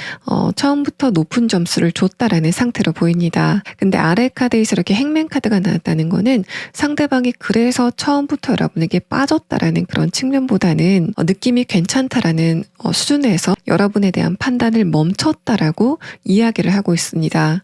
처음부터 높은 점수를 줬다라는 상태로 보입니다. 근데 아래 카드에서 이렇게 행맨 카드가 나왔다는 거는 상대방이 그래서 처음부터 여러분에게 빠졌다라는 그런 측면보다는 느낌이 괜찮다라는 수준에서 여러분에 대한 판단을 멈췄다라고 이야기를 하고 있습니다.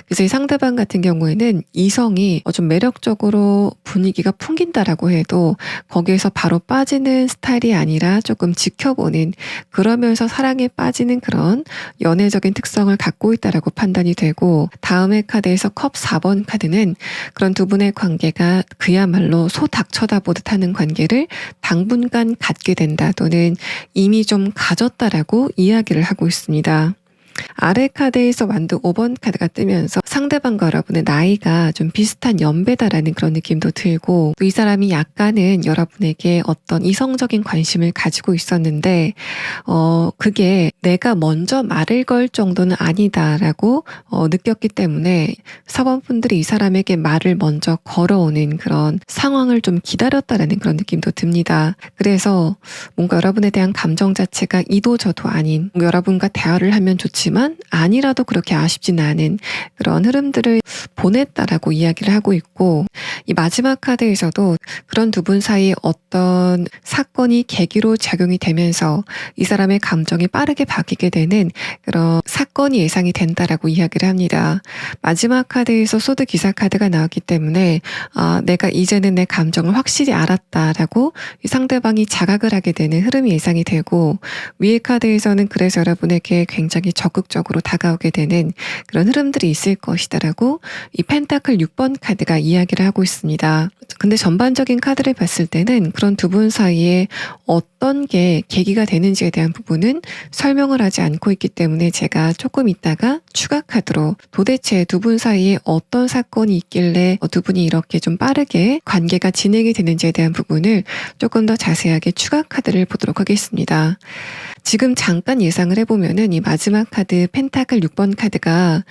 그래서 이 상대방 같은 경우에는 이성이 좀 매력적으로 분위기가 풍긴다라고 해도 거기에서 바로 빠지는 스타일이 아니라 조금 지켜보는, 그러면서 사랑에 빠지는 그런 연애적인 특성을 갖고 있다라고 판단이 되고, 다음의 카드에서 컵 4번 카드는 그런 두 분의 관계가 그야말로 소 닭 쳐다보듯 하는 관계를 당분간 갖게 된다, 또는 이미 좀 가졌다라고 이야기를 하고 있습니다. 아래 카드에서 완두 5번 카드가 뜨면서 상대방과 여러분의 나이가 좀 비슷한 연배다라는 그런 느낌도 들고, 이 사람이 약간은 여러분에게 어떤 이성적인 관심을 가지고 있었는데 그게 내가 먼저 말을 걸 정도는 아니다라고 느꼈기 때문에 4번 분들이 이 사람에게 말을 먼저 걸어오는 그런 상황을 좀 기다렸다라는 그런 느낌도 듭니다. 그래서 뭔가 여러분에 대한 감정 자체가 이도저도 아닌, 여러분과 대화를 하면 좋지만 아니라도 그렇게 아쉽진 않은 그런 흐름들을 보냈다라고 이야기를 하고 있고, 이 마지막 카드에서도 그런 두 분 사이에 어떤 사건이 계기로 작용이 되면서 이 사람의 감정이 빠르게 바뀌게 되는 그런 사건이 예상이 된다라고 이야기를 합니다. 마지막 카드에서 소드 기사 카드가 나왔기 때문에 내가 이제는 내 감정을 확실히 알았다라고 이 상대방이 자각을 하게 되는 흐름이 예상이 되고, 위의 카드에서는 그래서 여러분에게 굉장히 적극적으로 다가오게 되는 그런 흐름들이 있을 것이다라고 이 펜타클 6번 카드가 이야기를 하고 있습니다. 근데 전반적인 카드를 봤을 때는 그런 두 분 사이에 어떤 게 계기가 되는지에 대한 부분은 설명을 하지 않고 있기 때문에 제가 조금 있다가 추가 카드로 도대체 두 분 사이에 어떤 사건이 있길래 두 분이 이렇게 좀 빠르게 관계가 진행이 되는지에 대한 부분을 조금 더 자세하게 추가 카드를 보도록 하겠습니다. 지금 잠깐 예상을 해보면은 이 마지막 카드 펜타클 6번 카드가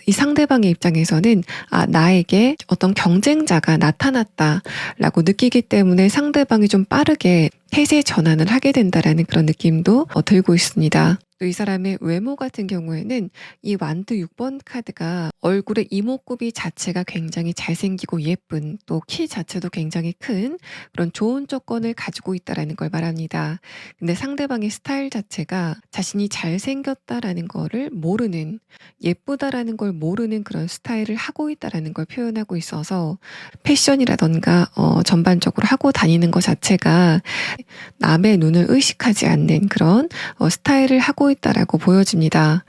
이 상대방의 입장에서는 나에게 어떤 경쟁자가 나타났다라고 느끼기 때문에 상대방이 좀 빠르게 태세 전환을 하게 된다라는 그런 느낌도 들고 있습니다. 또 이 사람의 외모 같은 경우에는 이 완드 6번 카드가 얼굴의 이목구비 자체가 굉장히 잘생기고 예쁜, 또 키 자체도 굉장히 큰 그런 좋은 조건을 가지고 있다라는 걸 말합니다. 근데 상대방의 스타일 자체가 자신이 잘생겼다라는 거를 모르는, 예쁘다라는 걸 모르는 그런 스타일을 하고 있다라는 걸 표현하고 있어서 패션이라던가 전반적으로 하고 다니는 것 자체가 남의 눈을 의식하지 않는 그런 스타일을 하고 있다라고 보여집니다.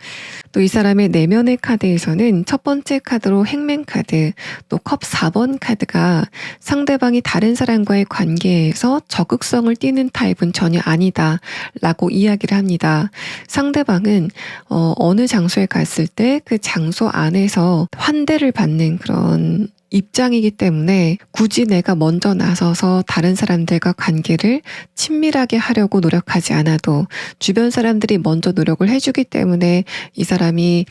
또 이 사람의 내면의 카드에서는 첫 번째 카드로 행맨 카드, 또 컵 4번 카드가 상대방이 다른 사람과의 관계에서 적극성을 띠는 타입은 전혀 아니다 라고 이야기를 합니다. 상대방은 어느 장소에 갔을 때 그 장소 안에서 환대를 받는 그런 입장이기 때문에 굳이 내가 먼저 나서서 다른 사람들과 관계를 친밀하게 하려고 노력하지 않아도 주변 사람들이 먼저 노력을 해주기 때문에 이 사람이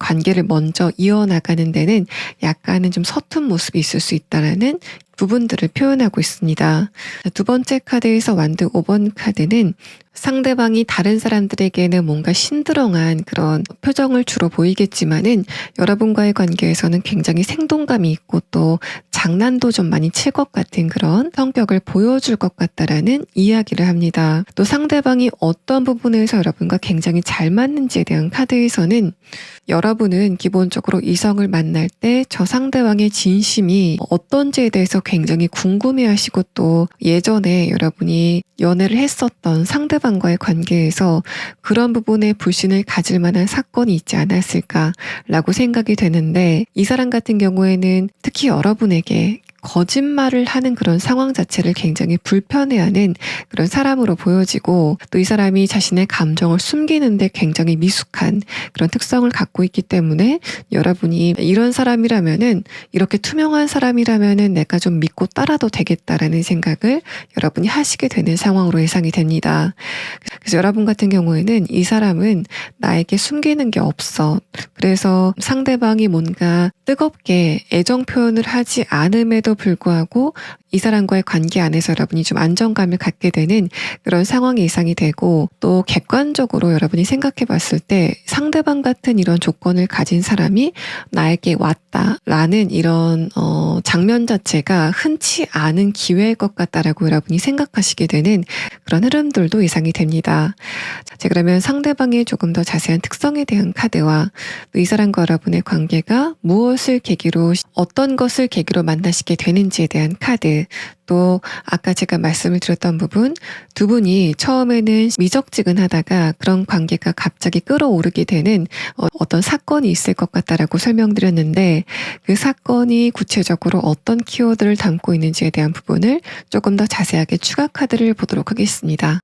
관계를 먼저 이어나가는 데는 약간은 좀 서툰 모습이 있을 수 있다라는 부분들을 표현하고 있습니다. 두 번째 카드에서 완드 5번 카드는 상대방이 다른 사람들에게는 뭔가 신드렁한 그런 표정을 주로 보이겠지만은 여러분과의 관계에서는 굉장히 생동감이 있고 또 장난도 좀 많이 칠 것 같은 그런 성격을 보여줄 것 같다라는 이야기를 합니다. 또 상대방이 어떤 부분에서 여러분과 굉장히 잘 맞는지에 대한 카드에서는 여러분은 기본적으로 이성을 만날 때 저 상대방의 진심이 어떤지에 대해서 굉장히 궁금해하시고, 또 예전에 여러분이 연애를 했었던 상대방과의 관계에서 그런 부분에 불신을 가질 만한 사건이 있지 않았을까라고 생각이 되는데, 이 사람 같은 경우에는 특히 여러분에게 거짓말을 하는 그런 상황 자체를 굉장히 불편해하는 그런 사람으로 보여지고, 또 이 사람이 자신의 감정을 숨기는데 굉장히 미숙한 그런 특성을 갖고 있기 때문에 여러분이 이런 사람이라면은, 이렇게 투명한 사람이라면은 내가 좀 믿고 따라도 되겠다라는 생각을 여러분이 하시게 되는 상황으로 예상이 됩니다. 그래서 여러분 같은 경우에는 이 사람은 나에게 숨기는 게 없어. 그래서 상대방이 뭔가 뜨겁게 애정 표현을 하지 않음에도 그럼에도 불구하고 이 사람과의 관계 안에서 여러분이 좀 안정감을 갖게 되는 그런 상황이 예상이 되고, 또 객관적으로 여러분이 생각해 봤을 때 상대방 같은 이런 조건을 가진 사람이 나에게 왔다라는 이런 장면 자체가 흔치 않은 기회일 것 같다라고 여러분이 생각하시게 되는 그런 흐름들도 예상이 됩니다. 자, 그러면 상대방의 조금 더 자세한 특성에 대한 카드와 또 이 사람과 여러분의 관계가 무엇을 계기로, 어떤 것을 계기로 만나시게 되는지에 대한 카드, 또 아까 제가 말씀을 드렸던 부분, 두 분이 처음에는 미적지근하다가 그런 관계가 갑자기 끌어오르게 되는 어떤 사건이 있을 것 같다라고 설명드렸는데, 그 사건이 구체적으로 어떤 키워드를 담고 있는지에 대한 부분을 조금 더 자세하게 추가 카드를 보도록 하겠습니다.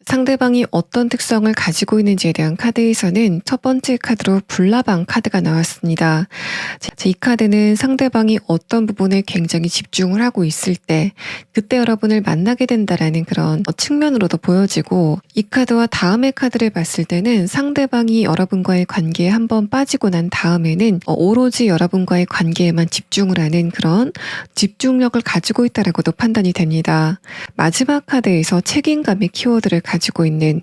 상대방이 어떤 특성을 가지고 있는지에 대한 카드에서는 첫 번째 카드로 불나방 카드가 나왔습니다. 자, 이 카드는 상대방이 어떤 부분에 굉장히 집중을 하고 있을 때 그때 여러분을 만나게 된다라는 그런 측면으로도 보여지고, 이 카드와 다음의 카드를 봤을 때는 상대방이 여러분과의 관계에 한번 빠지고 난 다음에는 오로지 여러분과의 관계에만 집중을 하는 그런 집중력을 가지고 있다라고도 판단이 됩니다. 마지막 카드에서 책임감의 키워드를 가지고 있는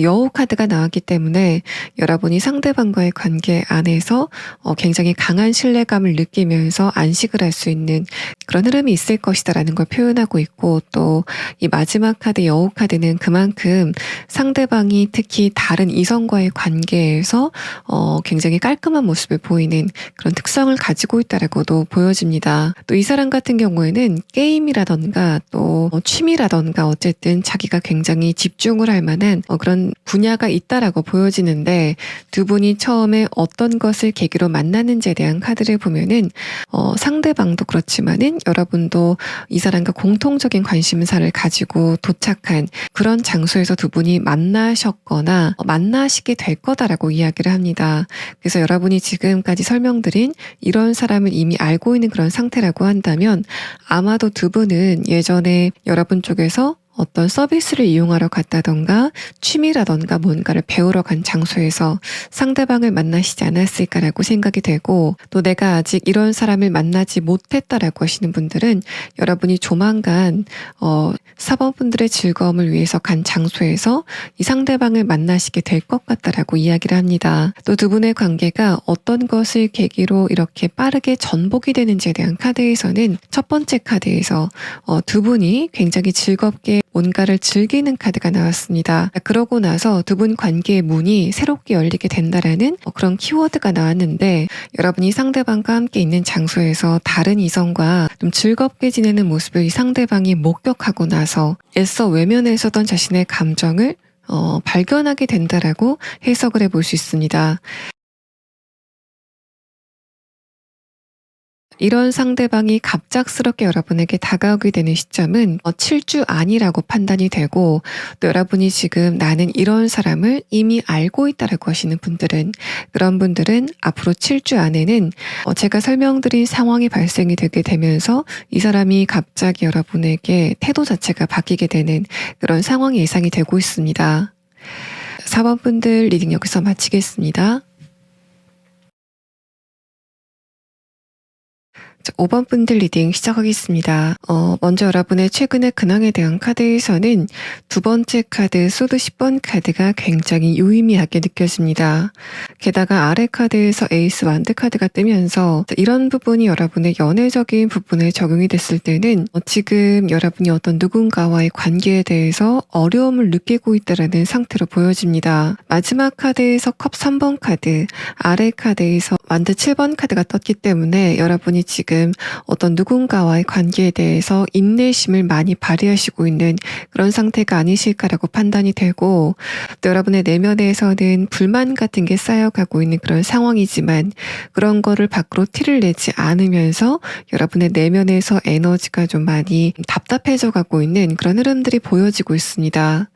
여우 카드가 나왔기 때문에 여러분이 상대방과의 관계 안에서 굉장히 강한 신뢰감을 느끼면서 안식을 할 수 있는 그런 흐름이 있을 것이다라는 걸 표현하고 있고, 또 이 마지막 카드 여우 카드는 그만큼 상대방이 특히 다른 이성과의 관계에서 굉장히 깔끔한 모습을 보이는 그런 특성을 가지고 있다라고도 보여집니다. 또 이 사람 같은 경우에는 게임이라던가 또 취미라던가 어쨌든 자기가 굉장히 집중을 할 만한 그런 분야가 있다라고 보여지는데, 두 분이 처음에 어떤 것을 계기로 만나는지에 대한 카드를 보면은 상대방도 그렇지만은 여러분도 이 사람과 공통적인 관심사를 가지고 도착한 그런 장소에서 두 분이 만나셨거나 만나시게 될 거다라고 이야기를 합니다. 그래서 여러분이 지금까지 설명드린 이런 사람을 이미 알고 있는 그런 상태라고 한다면, 아마도 두 분은 예전에 여러분 쪽에서 어떤 서비스를 이용하러 갔다던가 취미라던가 뭔가를 배우러 간 장소에서 상대방을 만나시지 않았을까라고 생각이 되고, 또 내가 아직 이런 사람을 만나지 못했다라고 하시는 분들은 여러분이 조만간 사범분들의 즐거움을 위해서 간 장소에서 이 상대방을 만나시게 될 것 같다라고 이야기를 합니다. 또 두 분의 관계가 어떤 것을 계기로 이렇게 빠르게 전복이 되는지에 대한 카드에서는 첫 번째 카드에서 두 분이 굉장히 즐겁게 뭔가를 즐기는 카드가 나왔습니다. 그러고 나서 두 분 관계의 문이 새롭게 열리게 된다라는 그런 키워드가 나왔는데, 여러분이 상대방과 함께 있는 장소에서 다른 이성과 좀 즐겁게 지내는 모습을 이 상대방이 목격하고 나서 애써 외면했었던 자신의 감정을 발견하게 된다라고 해석을 해볼 수 있습니다. 이런 상대방이 갑작스럽게 여러분에게 다가오게 되는 시점은 7주 안이라고 판단이 되고, 또 여러분이 지금 나는 이런 사람을 이미 알고 있다라고 하시는 분들은, 그런 분들은 앞으로 7주 안에는 제가 설명드린 상황이 발생이 되게 되면서 이 사람이 갑자기 여러분에게 태도 자체가 바뀌게 되는 그런 상황이 예상이 되고 있습니다. 4번 분들 리딩 여기서 마치겠습니다. 5번 분들 리딩 시작하겠습니다. 먼저 여러분의 최근의 근황에 대한 카드에서는 두 번째 카드 소드 10번 카드가 굉장히 유의미하게 느껴집니다. 게다가 아래 카드에서 에이스 완드 카드가 뜨면서 이런 부분이 여러분의 연애적인 부분에 적용이 됐을 때는 지금 여러분이 어떤 누군가와의 관계에 대해서 어려움을 느끼고 있다는 상태로 보여집니다. 마지막 카드에서 컵 3번 카드, 아래 카드에서 완드 7번 카드가 떴기 때문에 여러분이 지금 어떤 누군가와의 관계에 대해서 인내심을 많이 발휘하시고 있는 그런 상태가 아니실까라고 판단이 되고, 또 여러분의 내면에서는 불만 같은 게 쌓여가고 있는 그런 상황이지만 그런 거를 밖으로 티를 내지 않으면서 여러분의 내면에서 에너지가 좀 많이 답답해져 가고 있는 그런 흐름들이 보여지고 있습니다.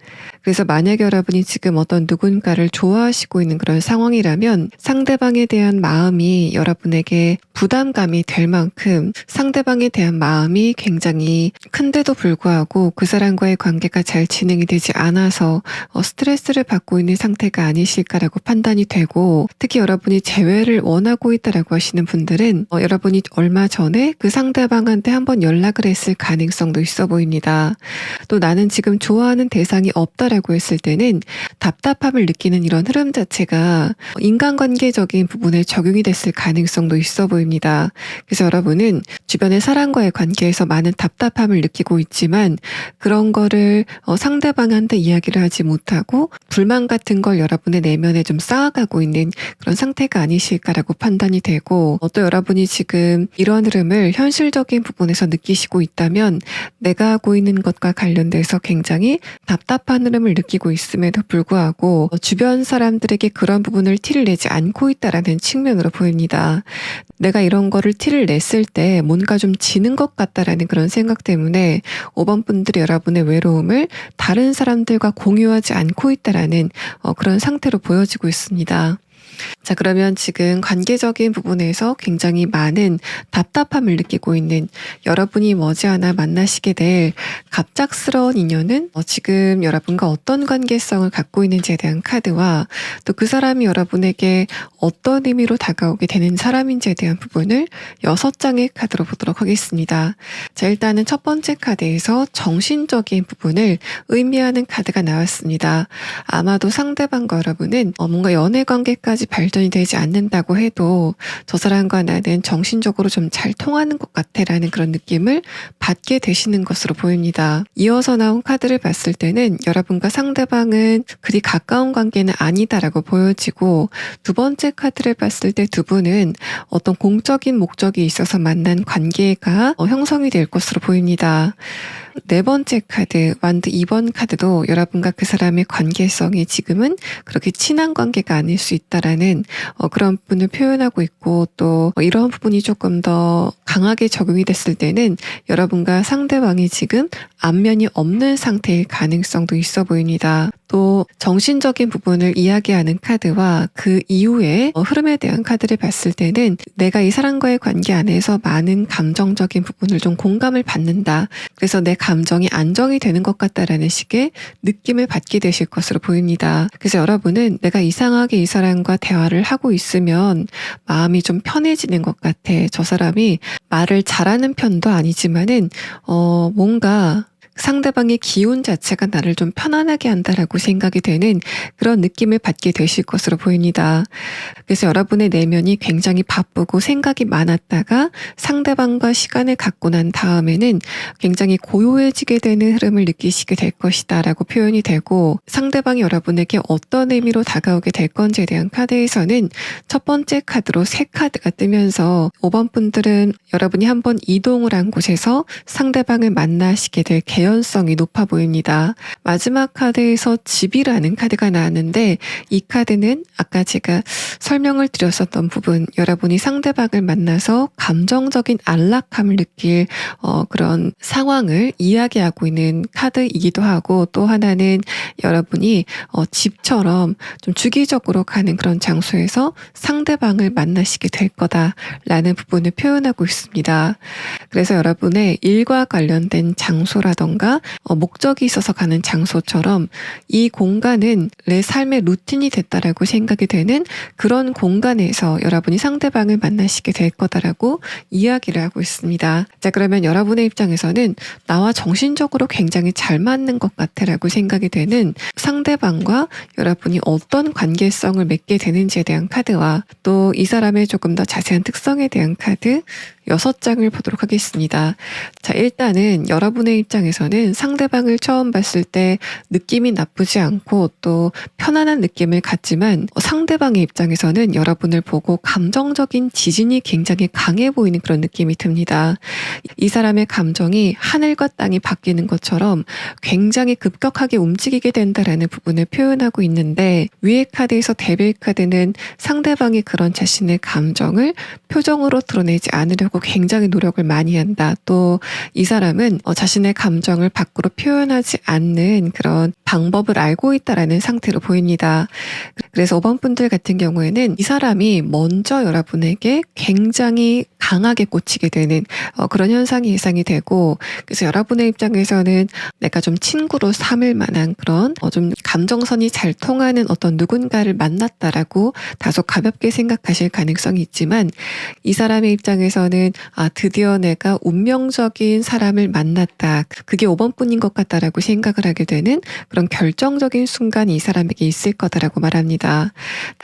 그래서 만약에 여러분이 지금 어떤 누군가를 좋아하시고 있는 그런 상황이라면 상대방에 대한 마음이 여러분에게 부담감이 될 만큼 상대방에 대한 마음이 굉장히 큰데도 불구하고 그 사람과의 관계가 잘 진행이 되지 않아서 스트레스를 받고 있는 상태가 아니실까라고 판단이 되고, 특히 여러분이 재회를 원하고 있다라고 하시는 분들은 여러분이 얼마 전에 그 상대방한테 한번 연락을 했을 가능성도 있어 보입니다. 또 나는 지금 좋아하는 대상이 없다라고 했을 때는 답답함을 느끼는 이런 흐름 자체가 인간관계적인 부분에 적용이 됐을 가능성도 있어 보입니다. 그래서 여러분은 주변의 사람과의 관계에서 많은 답답함을 느끼고 있지만 그런 거를 상대방한테 이야기를 하지 못하고 불만 같은 걸 여러분의 내면에 좀 쌓아가고 있는 그런 상태가 아니실까라고 판단이 되고, 또 여러분이 지금 이런 흐름을 현실적인 부분에서 느끼시고 있다면 내가 하고 있는 것과 관련돼서 굉장히 답답한 흐름을 느끼고 있음에도 불구하고 주변 사람들에게 그런 부분을 티를 내지 않고 있다라는 측면으로 보입니다. 내가 이런 거를 티를 냈을 때 뭔가 좀 지는 것 같다라는 그런 생각 때문에 5번 분들이 여러분의 외로움을 다른 사람들과 공유하지 않고 있다라는 그런 상태로 보여지고 있습니다. 자, 그러면 지금 관계적인 부분에서 굉장히 많은 답답함을 느끼고 있는 여러분이 머지않아 만나시게 될 갑작스러운 인연은 지금 여러분과 어떤 관계성을 갖고 있는지에 대한 카드와 또 그 사람이 여러분에게 어떤 의미로 다가오게 되는 사람인지에 대한 부분을 6장의 카드로 보도록 하겠습니다. 자, 일단은 첫 번째 카드에서 정신적인 부분을 의미하는 카드가 나왔습니다. 아마도 상대방과 여러분은 뭔가 연애 관계까지 발전이 되지 않는다고 해도 저 사람과 나는 정신적으로 좀 잘 통하는 것 같아 라는 그런 느낌을 받게 되시는 것으로 보입니다. 이어서 나온 카드를 봤을 때는 여러분과 상대방은 그리 가까운 관계는 아니다라고 보여지고, 두 번째 카드를 봤을 때 두 분은 어떤 공적인 목적이 있어서 만난 관계가 형성이 될 것으로 보입니다. 네 번째 카드, 완드 2번 카드도 여러분과 그 사람의 관계성이 지금은 그렇게 친한 관계가 아닐 수 있다라는 그런 부분을 표현하고 있고, 또 이런 부분이 조금 더 강하게 적용이 됐을 때는 여러분과 상대방이 지금 안면이 없는 상태일 가능성도 있어 보입니다. 또 정신적인 부분을 이야기하는 카드와 그 이후에 흐름에 대한 카드를 봤을 때는 내가 이 사람과의 관계 안에서 많은 감정적인 부분을 좀 공감을 받는다. 그래서 내 감정이 안정이 되는 것 같다라는 식의 느낌을 받게 되실 것으로 보입니다. 그래서 여러분은 내가 이상하게 이 사람과 대화를 하고 있으면 마음이 좀 편해지는 것 같아. 저 사람이 말을 잘하는 편도 아니지만은 뭔가 상대방의 기운 자체가 나를 좀 편안하게 한다라고 생각이 되는 그런 느낌을 받게 되실 것으로 보입니다. 그래서 여러분의 내면이 굉장히 바쁘고 생각이 많았다가 상대방과 시간을 갖고 난 다음에는 굉장히 고요해지게 되는 흐름을 느끼시게 될 것이다 라고 표현이 되고, 상대방이 여러분에게 어떤 의미로 다가오게 될 건지에 대한 카드에서는 첫 번째 카드로 새 카드가 뜨면서 5번 분들은 여러분이 한번 이동을 한 곳에서 상대방을 만나시게 될 개연성이 높아 보입니다. 마지막 카드에서 집이라는 카드가 나왔는데, 이 카드는 아까 제가 설명을 드렸었던 부분, 여러분이 상대방을 만나서 감정적인 안락함을 느낄 그런 상황을 이야기하고 있는 카드이기도 하고, 또 하나는 여러분이 집처럼 좀 주기적으로 가는 그런 장소에서 상대방을 만나시게 될 거다라는 부분을 표현하고 있습니다. 그래서 여러분의 일과 관련된 장소라던가 목적이 있어서 가는 장소처럼 이 공간은 내 삶의 루틴이 됐다라고 생각이 되는 그런 공간에서 여러분이 상대방을 만나시게 될 거다라고 이야기를 하고 있습니다. 자, 그러면 여러분의 입장에서는 나와 정신적으로 굉장히 잘 맞는 것 같아라고 생각이 되는 상대방과 여러분이 어떤 관계성을 맺게 되는지에 대한 카드와 또 이 사람의 조금 더 자세한 특성에 대한 카드 6장을 보도록 하겠습니다. 자, 일단은 여러분의 입장에서는 상대방을 처음 봤을 때 느낌이 나쁘지 않고 또 편안한 느낌을 갖지만, 상대방의 입장에서는 여러분을 보고 감정적인 지진이 굉장히 강해 보이는 그런 느낌이 듭니다. 이 사람의 감정이 하늘과 땅이 바뀌는 것처럼 굉장히 급격하게 움직이게 된다라는 부분을 표현하고 있는데, 위의 카드에서 데빌 카드는 상대방이 그런 자신의 감정을 표정으로 드러내지 않으려고 보여주려고 굉장히 노력을 많이 한다. 또 이 사람은 자신의 감정을 밖으로 표현하지 않는 그런 방법을 알고 있다라는 상태로 보입니다. 그래서 5번 분들 같은 경우에는 이 사람이 먼저 여러분에게 굉장히 강하게 꽂히게 되는 그런 현상이 예상이 되고, 그래서 여러분의 입장에서는 내가 좀 친구로 삼을 만한 그런 좀 감정선이 잘 통하는 어떤 누군가를 만났다라고 다소 가볍게 생각하실 가능성이 있지만, 이 사람의 입장에서는 드디어 내가 운명적인 사람을 만났다, 그게 5번 분인 것 같다라고 생각을 하게 되는 그런 결정적인 순간이 이 사람에게 있을 거다라고 말합니다.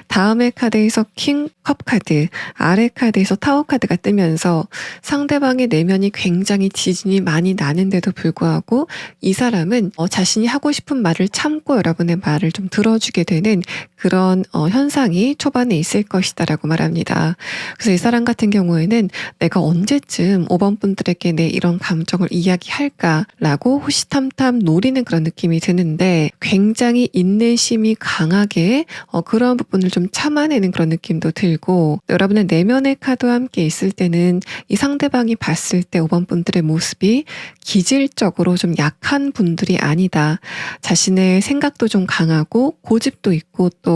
다음의 카드에서 킹컵 카드, 아래 카드에서 타워 카드가 뜨면서 상대방의 내면이 굉장히 지진이 많이 나는데도 불구하고 이 사람은 자신이 하고 싶은 말을 참고 여러분의 말을 좀 들어주게 되는 그런 현상이 초반에 있을 것이다라고 말합니다. 그래서 이 사람 같은 경우에는 내가 언제쯤 5번 분들에게 내 이런 감정을 이야기할까라고 호시탐탐 노리는 그런 느낌이 드는데, 굉장히 인내심이 강하게 그런 부분을 좀 참아내는 그런 느낌도 들고, 여러분의 내면의 카드와 함께 있을 때는 이 상대방이 봤을 때 5번 분들의 모습이 기질적으로 좀 약한 분들이 아니다. 자신의 생각도 좀 강하고 고집도 있고, 또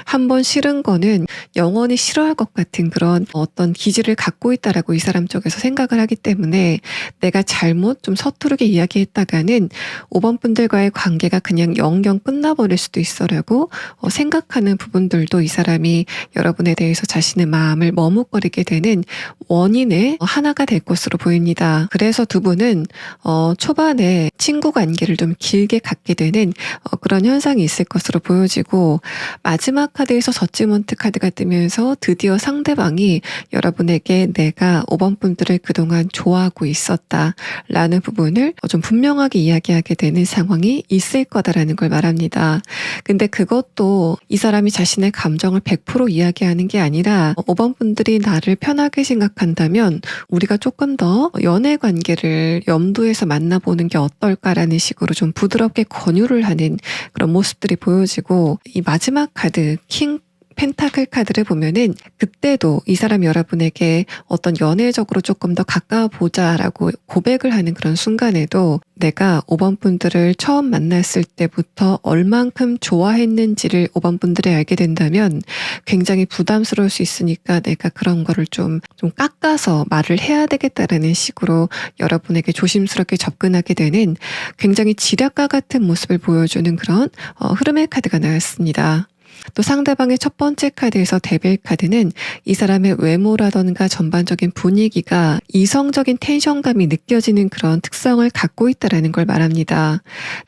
한 번 싫은 거는 영원히 싫어할 것 같은 그런 어떤 기질을 갖고 있다라고 이 사람 쪽에서 생각을 하기 때문에, 내가 잘못 좀 서투르게 이야기했다가는 5번 분들과의 관계가 그냥 영영 끝나버릴 수도 있어라고 생각하는 부분들도 이 사람이 여러분에 대해서 자신의 마음을 머뭇거리게 되는 원인의 하나가 될 것으로 보입니다. 그래서 두 분은 초반에 친구 관계를 좀 길게 갖게 되는 그런 현상이 있을 것으로 보여지고, 마지막 카드에서 저지먼트 카드가 뜨면서 드디어 상대방이 여러분에게 내가 5번 분들을 그동안 좋아하고 있었다라는 부분을 좀 분명하게 이야기하게 되는 상황이 있을 거다라는 걸 말합니다. 근데 그것도 이 사람이 자신의 감정을 100% 이야기하는 게 아니라, 5번 분들이 나를 편하게 생각한다면 우리가 조금 더 연애 관계를 염두에서 만나보는 게 어떨까라는 식으로 좀 부드럽게 권유를 하는 그런 모습들이 보여지고, 이 마지막 카드 킹 펜타클 카드를 보면은 그때도 이 사람 여러분에게 어떤 연애적으로 조금 더 가까워 보자라고 고백을 하는 그런 순간에도, 내가 5번 분들을 처음 만났을 때부터 얼만큼 좋아했는지를 5번 분들이 알게 된다면 굉장히 부담스러울 수 있으니까 내가 그런 거를 좀 깎아서 말을 해야 되겠다라는 식으로 여러분에게 조심스럽게 접근하게 되는 굉장히 지략가 같은 모습을 보여주는 그런 흐름의 카드가 나왔습니다. 또 상대방의 첫 번째 카드에서 데빌 카드는 이 사람의 외모라던가 전반적인 분위기가 이성적인 텐션감이 느껴지는 그런 특성을 갖고 있다는 걸 말합니다.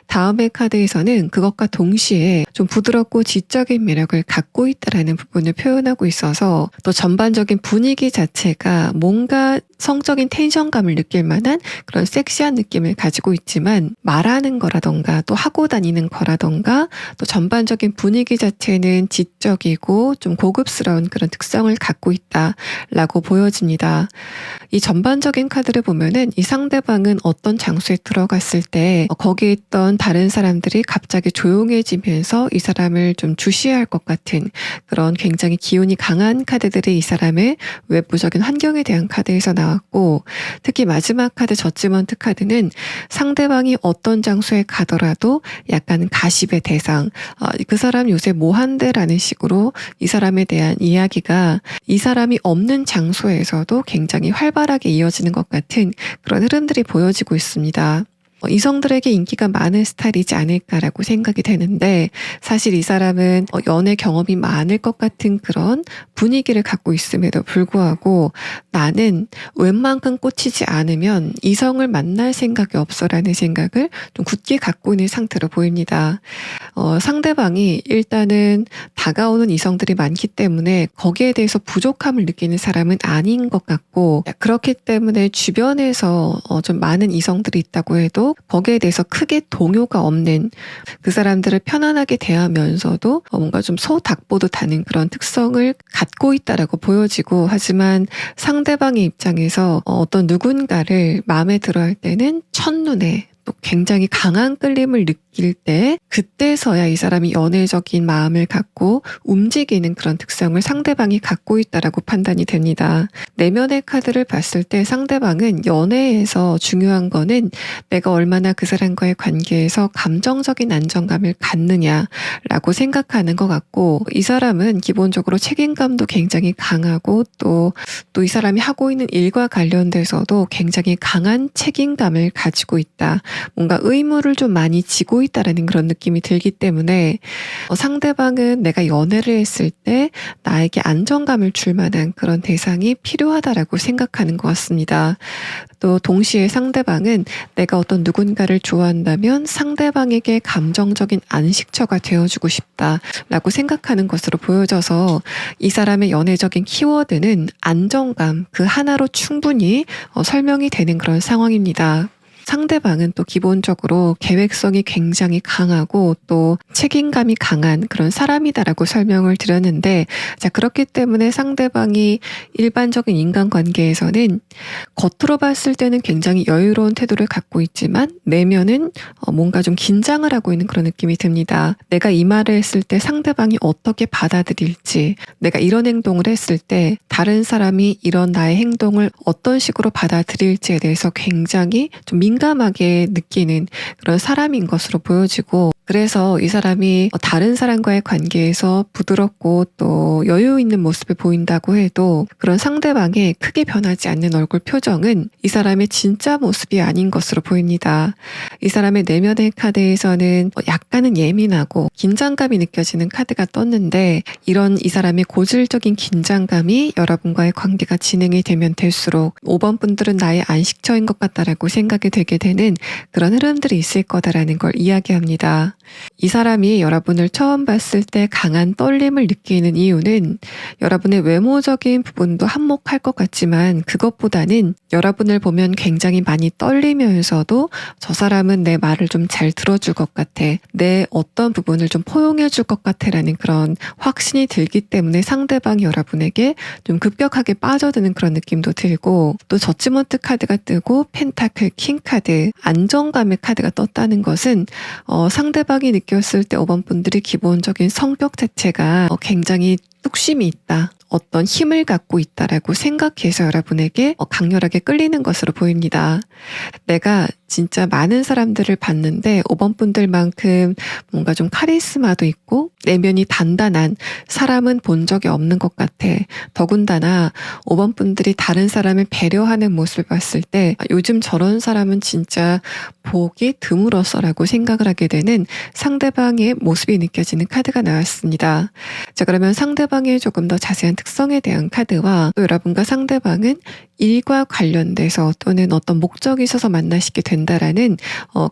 다음의 카드에서는 그것과 동시에 좀 부드럽고 지적인 매력을 갖고 있다는 부분을 표현하고 있어서, 또 전반적인 분위기 자체가 뭔가 성적인 텐션감을 느낄 만한 그런 섹시한 느낌을 가지고 있지만, 말하는 거라던가 또 하고 다니는 거라던가 또 전반적인 분위기 자체는 지적이고 좀 고급스러운 그런 특성을 갖고 있다라고 보여집니다. 이 전반적인 카드를 보면은 이 상대방은 어떤 장소에 들어갔을 때 거기에 있던 다른 사람들이 갑자기 조용해지면서 이 사람을 좀 주시할 것 같은 그런 굉장히 기운이 강한 카드들이 이 사람의 외부적인 환경에 대한 카드에서 나왔고, 특히 마지막 카드 저지먼트 카드는 상대방이 어떤 장소에 가더라도 약간 가십의 대상, 그 사람 요새 뭐 한대라는 식으로 이 사람에 대한 이야기가 이 사람이 없는 장소에서도 굉장히 활발하게 이어지는 것 같은 그런 흐름들이 보여지고 있습니다. 이성들에게 인기가 많은 스타일이지 않을까라고 생각이 되는데, 사실 이 사람은 연애 경험이 많을 것 같은 그런 분위기를 갖고 있음에도 불구하고 나는 웬만큼 꽂히지 않으면 이성을 만날 생각이 없어라는 생각을 좀 굳게 갖고 있는 상태로 보입니다. 상대방이 일단은 다가오는 이성들이 많기 때문에 거기에 대해서 부족함을 느끼는 사람은 아닌 것 같고, 그렇기 때문에 주변에서 좀 많은 이성들이 있다고 해도 거기에 대해서 크게 동요가 없는, 그 사람들을 편안하게 대하면서도 뭔가 좀 소닭보듯 하는 그런 특성을 갖고 있다라고 보여지고, 하지만 상대방의 입장에서 어떤 누군가를 마음에 들어 할 때는 첫눈에 또 굉장히 강한 끌림을 느낄 때 그때서야 이 사람이 연애적인 마음을 갖고 움직이는 그런 특성을 상대방이 갖고 있다라고 판단이 됩니다. 내면의 카드를 봤을 때 상대방은 연애에서 중요한 거는 내가 얼마나 그 사람과의 관계에서 감정적인 안정감을 갖느냐라고 생각하는 것 같고, 이 사람은 기본적으로 책임감도 굉장히 강하고 또 이 사람이 하고 있는 일과 관련돼서도 굉장히 강한 책임감을 가지고 있다. 뭔가 의무를 좀 많이 지고 있다라는 그런 느낌이 들기 때문에 상대방은 내가 연애를 했을 때 나에게 안정감을 줄 만한 그런 대상이 필요하다라고 생각하는 것 같습니다. 또 동시에 상대방은 내가 어떤 누군가를 좋아한다면 상대방에게 감정적인 안식처가 되어주고 싶다라고 생각하는 것으로 보여져서 이 사람의 연애적인 키워드는 안정감 그 하나로 충분히 설명이 되는 그런 상황입니다. 상대방은 또 기본적으로 계획성이 굉장히 강하고 또 책임감이 강한 그런 사람이다라고 설명을 드렸는데, 자, 그렇기 때문에 상대방이 일반적인 인간관계에서는 겉으로 봤을 때는 굉장히 여유로운 태도를 갖고 있지만 내면은 뭔가 좀 긴장을 하고 있는 그런 느낌이 듭니다. 내가 이 말을 했을 때 상대방이 어떻게 받아들일지, 내가 이런 행동을 했을 때 다른 사람이 이런 나의 행동을 어떤 식으로 받아들일지에 대해서 굉장히 좀 민감하게 느끼는 그런 사람인 것으로 보여지고, 그래서 이 사람이 다른 사람과의 관계에서 부드럽고 또 여유 있는 모습을 보인다고 해도 그런 상대방의 크게 변하지 않는 얼굴 표정은 이 사람의 진짜 모습이 아닌 것으로 보입니다. 이 사람의 내면의 카드에서는 약간은 예민하고 긴장감이 느껴지는 카드가 떴는데, 이런 이 사람의 고질적인 긴장감이 여러분과의 관계가 진행이 되면 될수록 5번 분들은 나의 안식처인 것 같다라고 생각이 되게 되는 그런 흐름들이 있을 거다라는 걸 이야기합니다. 이 사람이 여러분을 처음 봤을 때 강한 떨림을 느끼는 이유는 여러분의 외모적인 부분도 한몫할 것 같지만, 그것보다는 여러분을 보면 굉장히 많이 떨리면서도 저 사람은 내 말을 좀 잘 들어줄 것 같아, 내 어떤 부분을 좀 포용해 줄 것 같아 라는 그런 확신이 들기 때문에 상대방이 여러분에게 좀 급격하게 빠져드는 그런 느낌도 들고, 또 저지먼트 카드가 뜨고 펜타클 킹 카드, 안정감의 카드가 떴다는 것은 상대방이 느꼈을 때 5번 분들이 기본적인 성격 자체가 굉장히 뚝심이 있다, 어떤 힘을 갖고 있다라고 생각해서 여러분에게 강렬하게 끌리는 것으로 보입니다. 내가 진짜 많은 사람들을 봤는데 5번 분들만큼 뭔가 좀 카리스마도 있고 내면이 단단한 사람은 본 적이 없는 것 같아. 더군다나 5번 분들이 다른 사람을 배려하는 모습을 봤을 때 요즘 저런 사람은 진짜 보기 드물어서라고 생각을 하게 되는 상대방의 모습이 느껴지는 카드가 나왔습니다. 자, 그러면 상대방의 조금 더 자세한 특성에 대한 카드와 또 여러분과 상대방은 일과 관련돼서 또는 어떤 목적이 있어서 만나시게 된다라는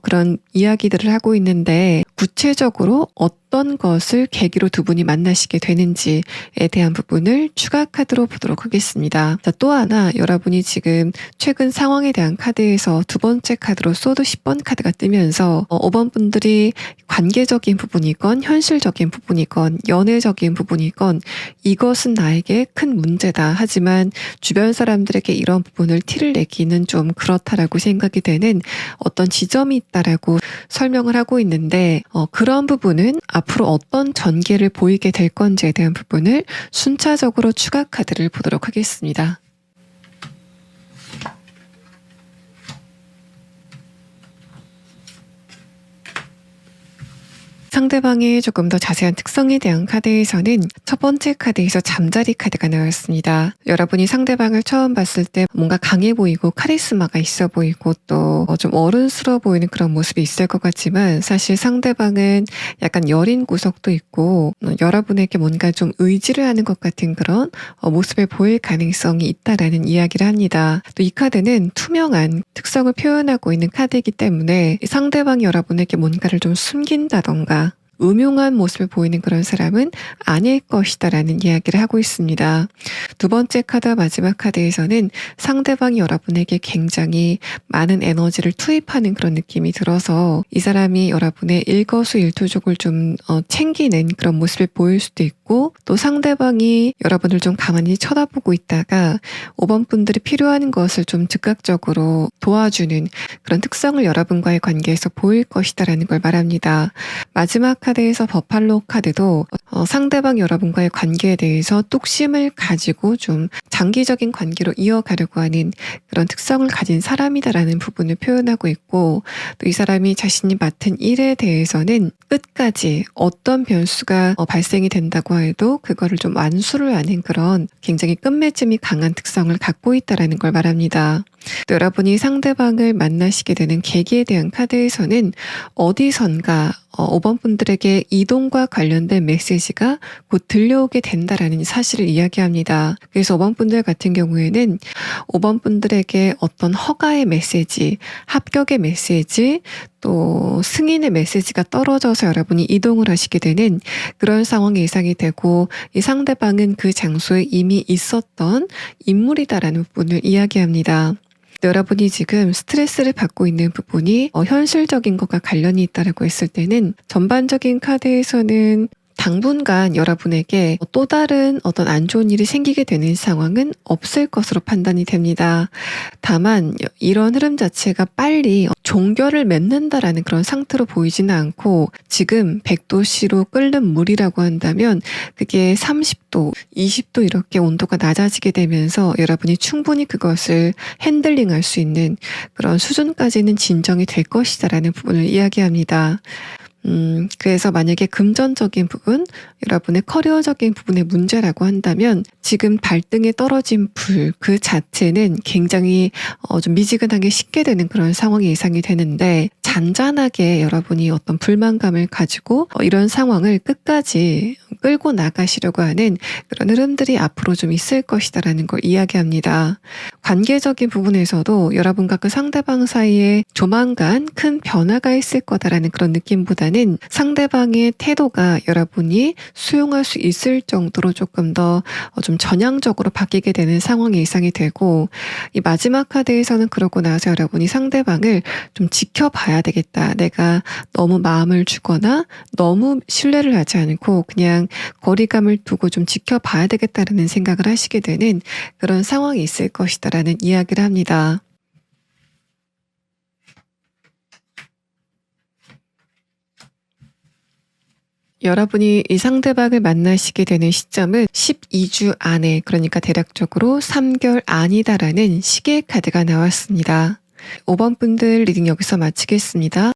그런 이야기들을 하고 있는데, 구체적으로 어떤 것을 계기로 두 분이 만나시게 되는지에 대한 부분을 추가 카드로 보도록 하겠습니다. 자, 또 하나 여러분이 지금 최근 상황에 대한 카드에서 두 번째 카드로 소드 10번 카드가 뜨면서 5번 분들이 관계적인 부분이건 현실적인 부분이건 연애적인 부분이건 이것은 나에게 큰 문제다, 하지만 주변 사람들에게 이런 부분을 티를 내기는 좀 그렇다라고 생각이 되는 어떤 지점이 있다라고 설명을 하고 있는데, 그런 부분은 앞으로 어떤 전개를 보이게 될 건지에 대한 부분을 순차적으로 추가 카드를 보도록 하겠습니다. 상대방의 조금 더 자세한 특성에 대한 카드에서는 첫 번째 카드에서 잠자리 카드가 나왔습니다. 여러분이 상대방을 처음 봤을 때 뭔가 강해 보이고 카리스마가 있어 보이고 또 좀 어른스러워 보이는 그런 모습이 있을 것 같지만, 사실 상대방은 약간 여린 구석도 있고 여러분에게 뭔가 좀 의지를 하는 것 같은 그런 모습을 보일 가능성이 있다라는 이야기를 합니다. 또 이 카드는 투명한 특성을 표현하고 있는 카드이기 때문에 상대방이 여러분에게 뭔가를 좀 숨긴다던가 음흉한 모습을 보이는 그런 사람은 아닐 것이다라는 이야기를 하고 있습니다. 두 번째 카드와 마지막 카드에서는 상대방이 여러분에게 굉장히 많은 에너지를 투입하는 그런 느낌이 들어서 이 사람이 여러분의 일거수일투족을 좀 챙기는 그런 모습을 보일 수도 있고, 또 상대방이 여러분을 좀 가만히 쳐다보고 있다가 5번 분들이 필요한 것을 좀 즉각적으로 도와주는 그런 특성을 여러분과의 관계에서 보일 것이다라는 걸 말합니다. 마지막 카드에서 버팔로 카드도 상대방 여러분과의 관계에 대해서 뚝심을 가지고 좀 장기적인 관계로 이어가려고 하는 그런 특성을 가진 사람이다라는 부분을 표현하고 있고, 또 이 사람이 자신이 맡은 일에 대해서는 끝까지 어떤 변수가 발생이 된다고 해도 그거를 좀 완수를 하는 그런 굉장히 끝맺음이 강한 특성을 갖고 있다라는 걸 말합니다. 또 여러분이 상대방을 만나시게 되는 계기에 대한 카드에서는 어디선가 5번 분들에게 이동과 관련된 메시지가 곧 들려오게 된다라는 사실을 이야기합니다. 그래서 5번 분들 같은 경우에는 5번 분들에게 어떤 허가의 메시지, 합격의 메시지, 또 승인의 메시지가 떨어져서 여러분이 이동을 하시게 되는 그런 상황이 예상이 되고, 이 상대방은 그 장소에 이미 있었던 인물이다라는 부분을 이야기합니다. 여러분이 지금 스트레스를 받고 있는 부분이 현실적인 것과 관련이 있다라고 했을 때는 전반적인 카드에서는 당분간 여러분에게 또 다른 어떤 안 좋은 일이 생기게 되는 상황은 없을 것으로 판단이 됩니다. 다만 이런 흐름 자체가 빨리 종결을 맺는다라는 그런 상태로 보이지는 않고, 지금 100도씨로 끓는 물이라고 한다면 그게 30도, 20도 이렇게 온도가 낮아지게 되면서 여러분이 충분히 그것을 핸들링할 수 있는 그런 수준까지는 진정이 될 것이다라는 부분을 이야기합니다. 그래서 만약에 금전적인 부분, 여러분의 커리어적인 부분의 문제라고 한다면 지금 발등에 떨어진 불 그 자체는 굉장히 좀 미지근하게 식게 되는 그런 상황이 예상이 되는데, 잔잔하게 여러분이 어떤 불만감을 가지고 이런 상황을 끝까지 끌고 나가시려고 하는 그런 흐름들이 앞으로 좀 있을 것이다라는 걸 이야기합니다. 관계적인 부분에서도 여러분과 그 상대방 사이에 조만간 큰 변화가 있을 거다라는 그런 느낌보다는 상대방의 태도가 여러분이 수용할 수 있을 정도로 조금 더 좀 전향적으로 바뀌게 되는 상황이 예상이 되고, 이 마지막 카드에서는 그러고 나서 여러분이 상대방을 좀 지켜봐야 되겠다. 내가 너무 마음을 주거나 너무 신뢰를 하지 않고 그냥 거리감을 두고 좀 지켜봐야 되겠다라는 생각을 하시게 되는 그런 상황이 있을 것이다라는 이야기를 합니다. 여러분이 이 상대방을 만나시게 되는 시점은 12주 안에, 그러니까 대략적으로 3개월 안이다라는 시계 카드가 나왔습니다. 5번 분들 리딩 여기서 마치겠습니다.